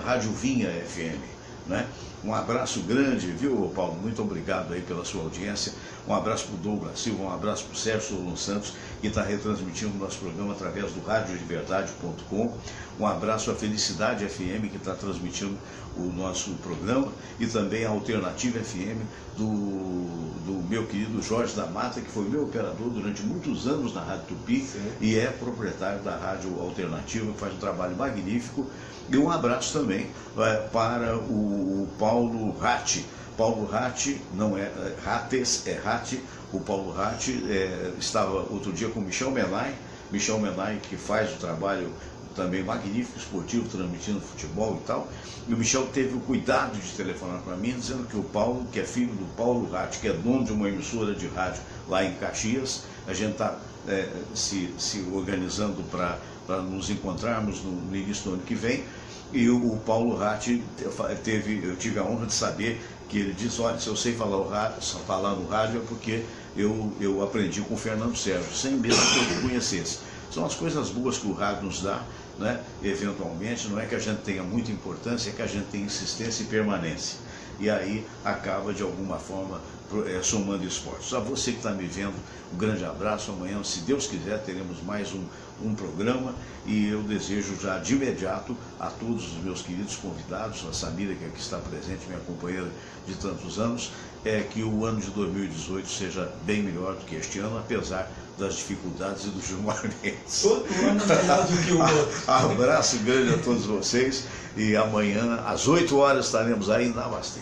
Rádio Vinha FM, né? Um abraço grande, viu, Paulo? Muito obrigado aí pela sua audiência. Um abraço para o Douglas Silva, um abraço para o Sérgio Solon Santos, que está retransmitindo o nosso programa através do radiodeverdade.com. Um abraço à Felicidade FM, que está transmitindo o nosso programa, e também a Alternativa FM do meu querido Jorge da Mata, que foi meu operador durante muitos anos na Rádio Tupi. Sim. E é proprietário da Rádio Alternativa, que faz um trabalho magnífico. E um abraço também para o Paulo Ratti. Paulo Ratti, não é Rates, é Ratti. O Paulo Ratti estava outro dia com o Michel Menai, que faz o trabalho também magnífico, esportivo, transmitindo futebol e tal. E o Michel teve o cuidado de telefonar para mim, dizendo que o Paulo, que é filho do Paulo Ratti, que é dono de uma emissora de rádio lá em Caxias, a gente está se organizando para nos encontrarmos no início do ano que vem. E o Paulo Ratti eu tive a honra de saber que ele disse, olha, se eu sei falar no rádio é porque eu aprendi com o Fernando Sérgio, sem mesmo que eu o conhecesse. São as coisas boas que o rádio nos dá, né? Eventualmente, não é que a gente tenha muita importância, é que a gente tem insistência e permanência. E aí acaba, de alguma forma, somando esforços. A você que está me vendo, um grande abraço. Amanhã, se Deus quiser, teremos mais um programa, e eu desejo já de imediato a todos os meus queridos convidados, a Samira, que aqui está presente, minha companheira de tantos anos, que o ano de 2018 seja bem melhor do que este ano, apesar das dificuldades e dos julgamentos. Todo ano é melhor do que o outro. Abraço grande a todos vocês, e amanhã às 8 horas estaremos aí. Namastê.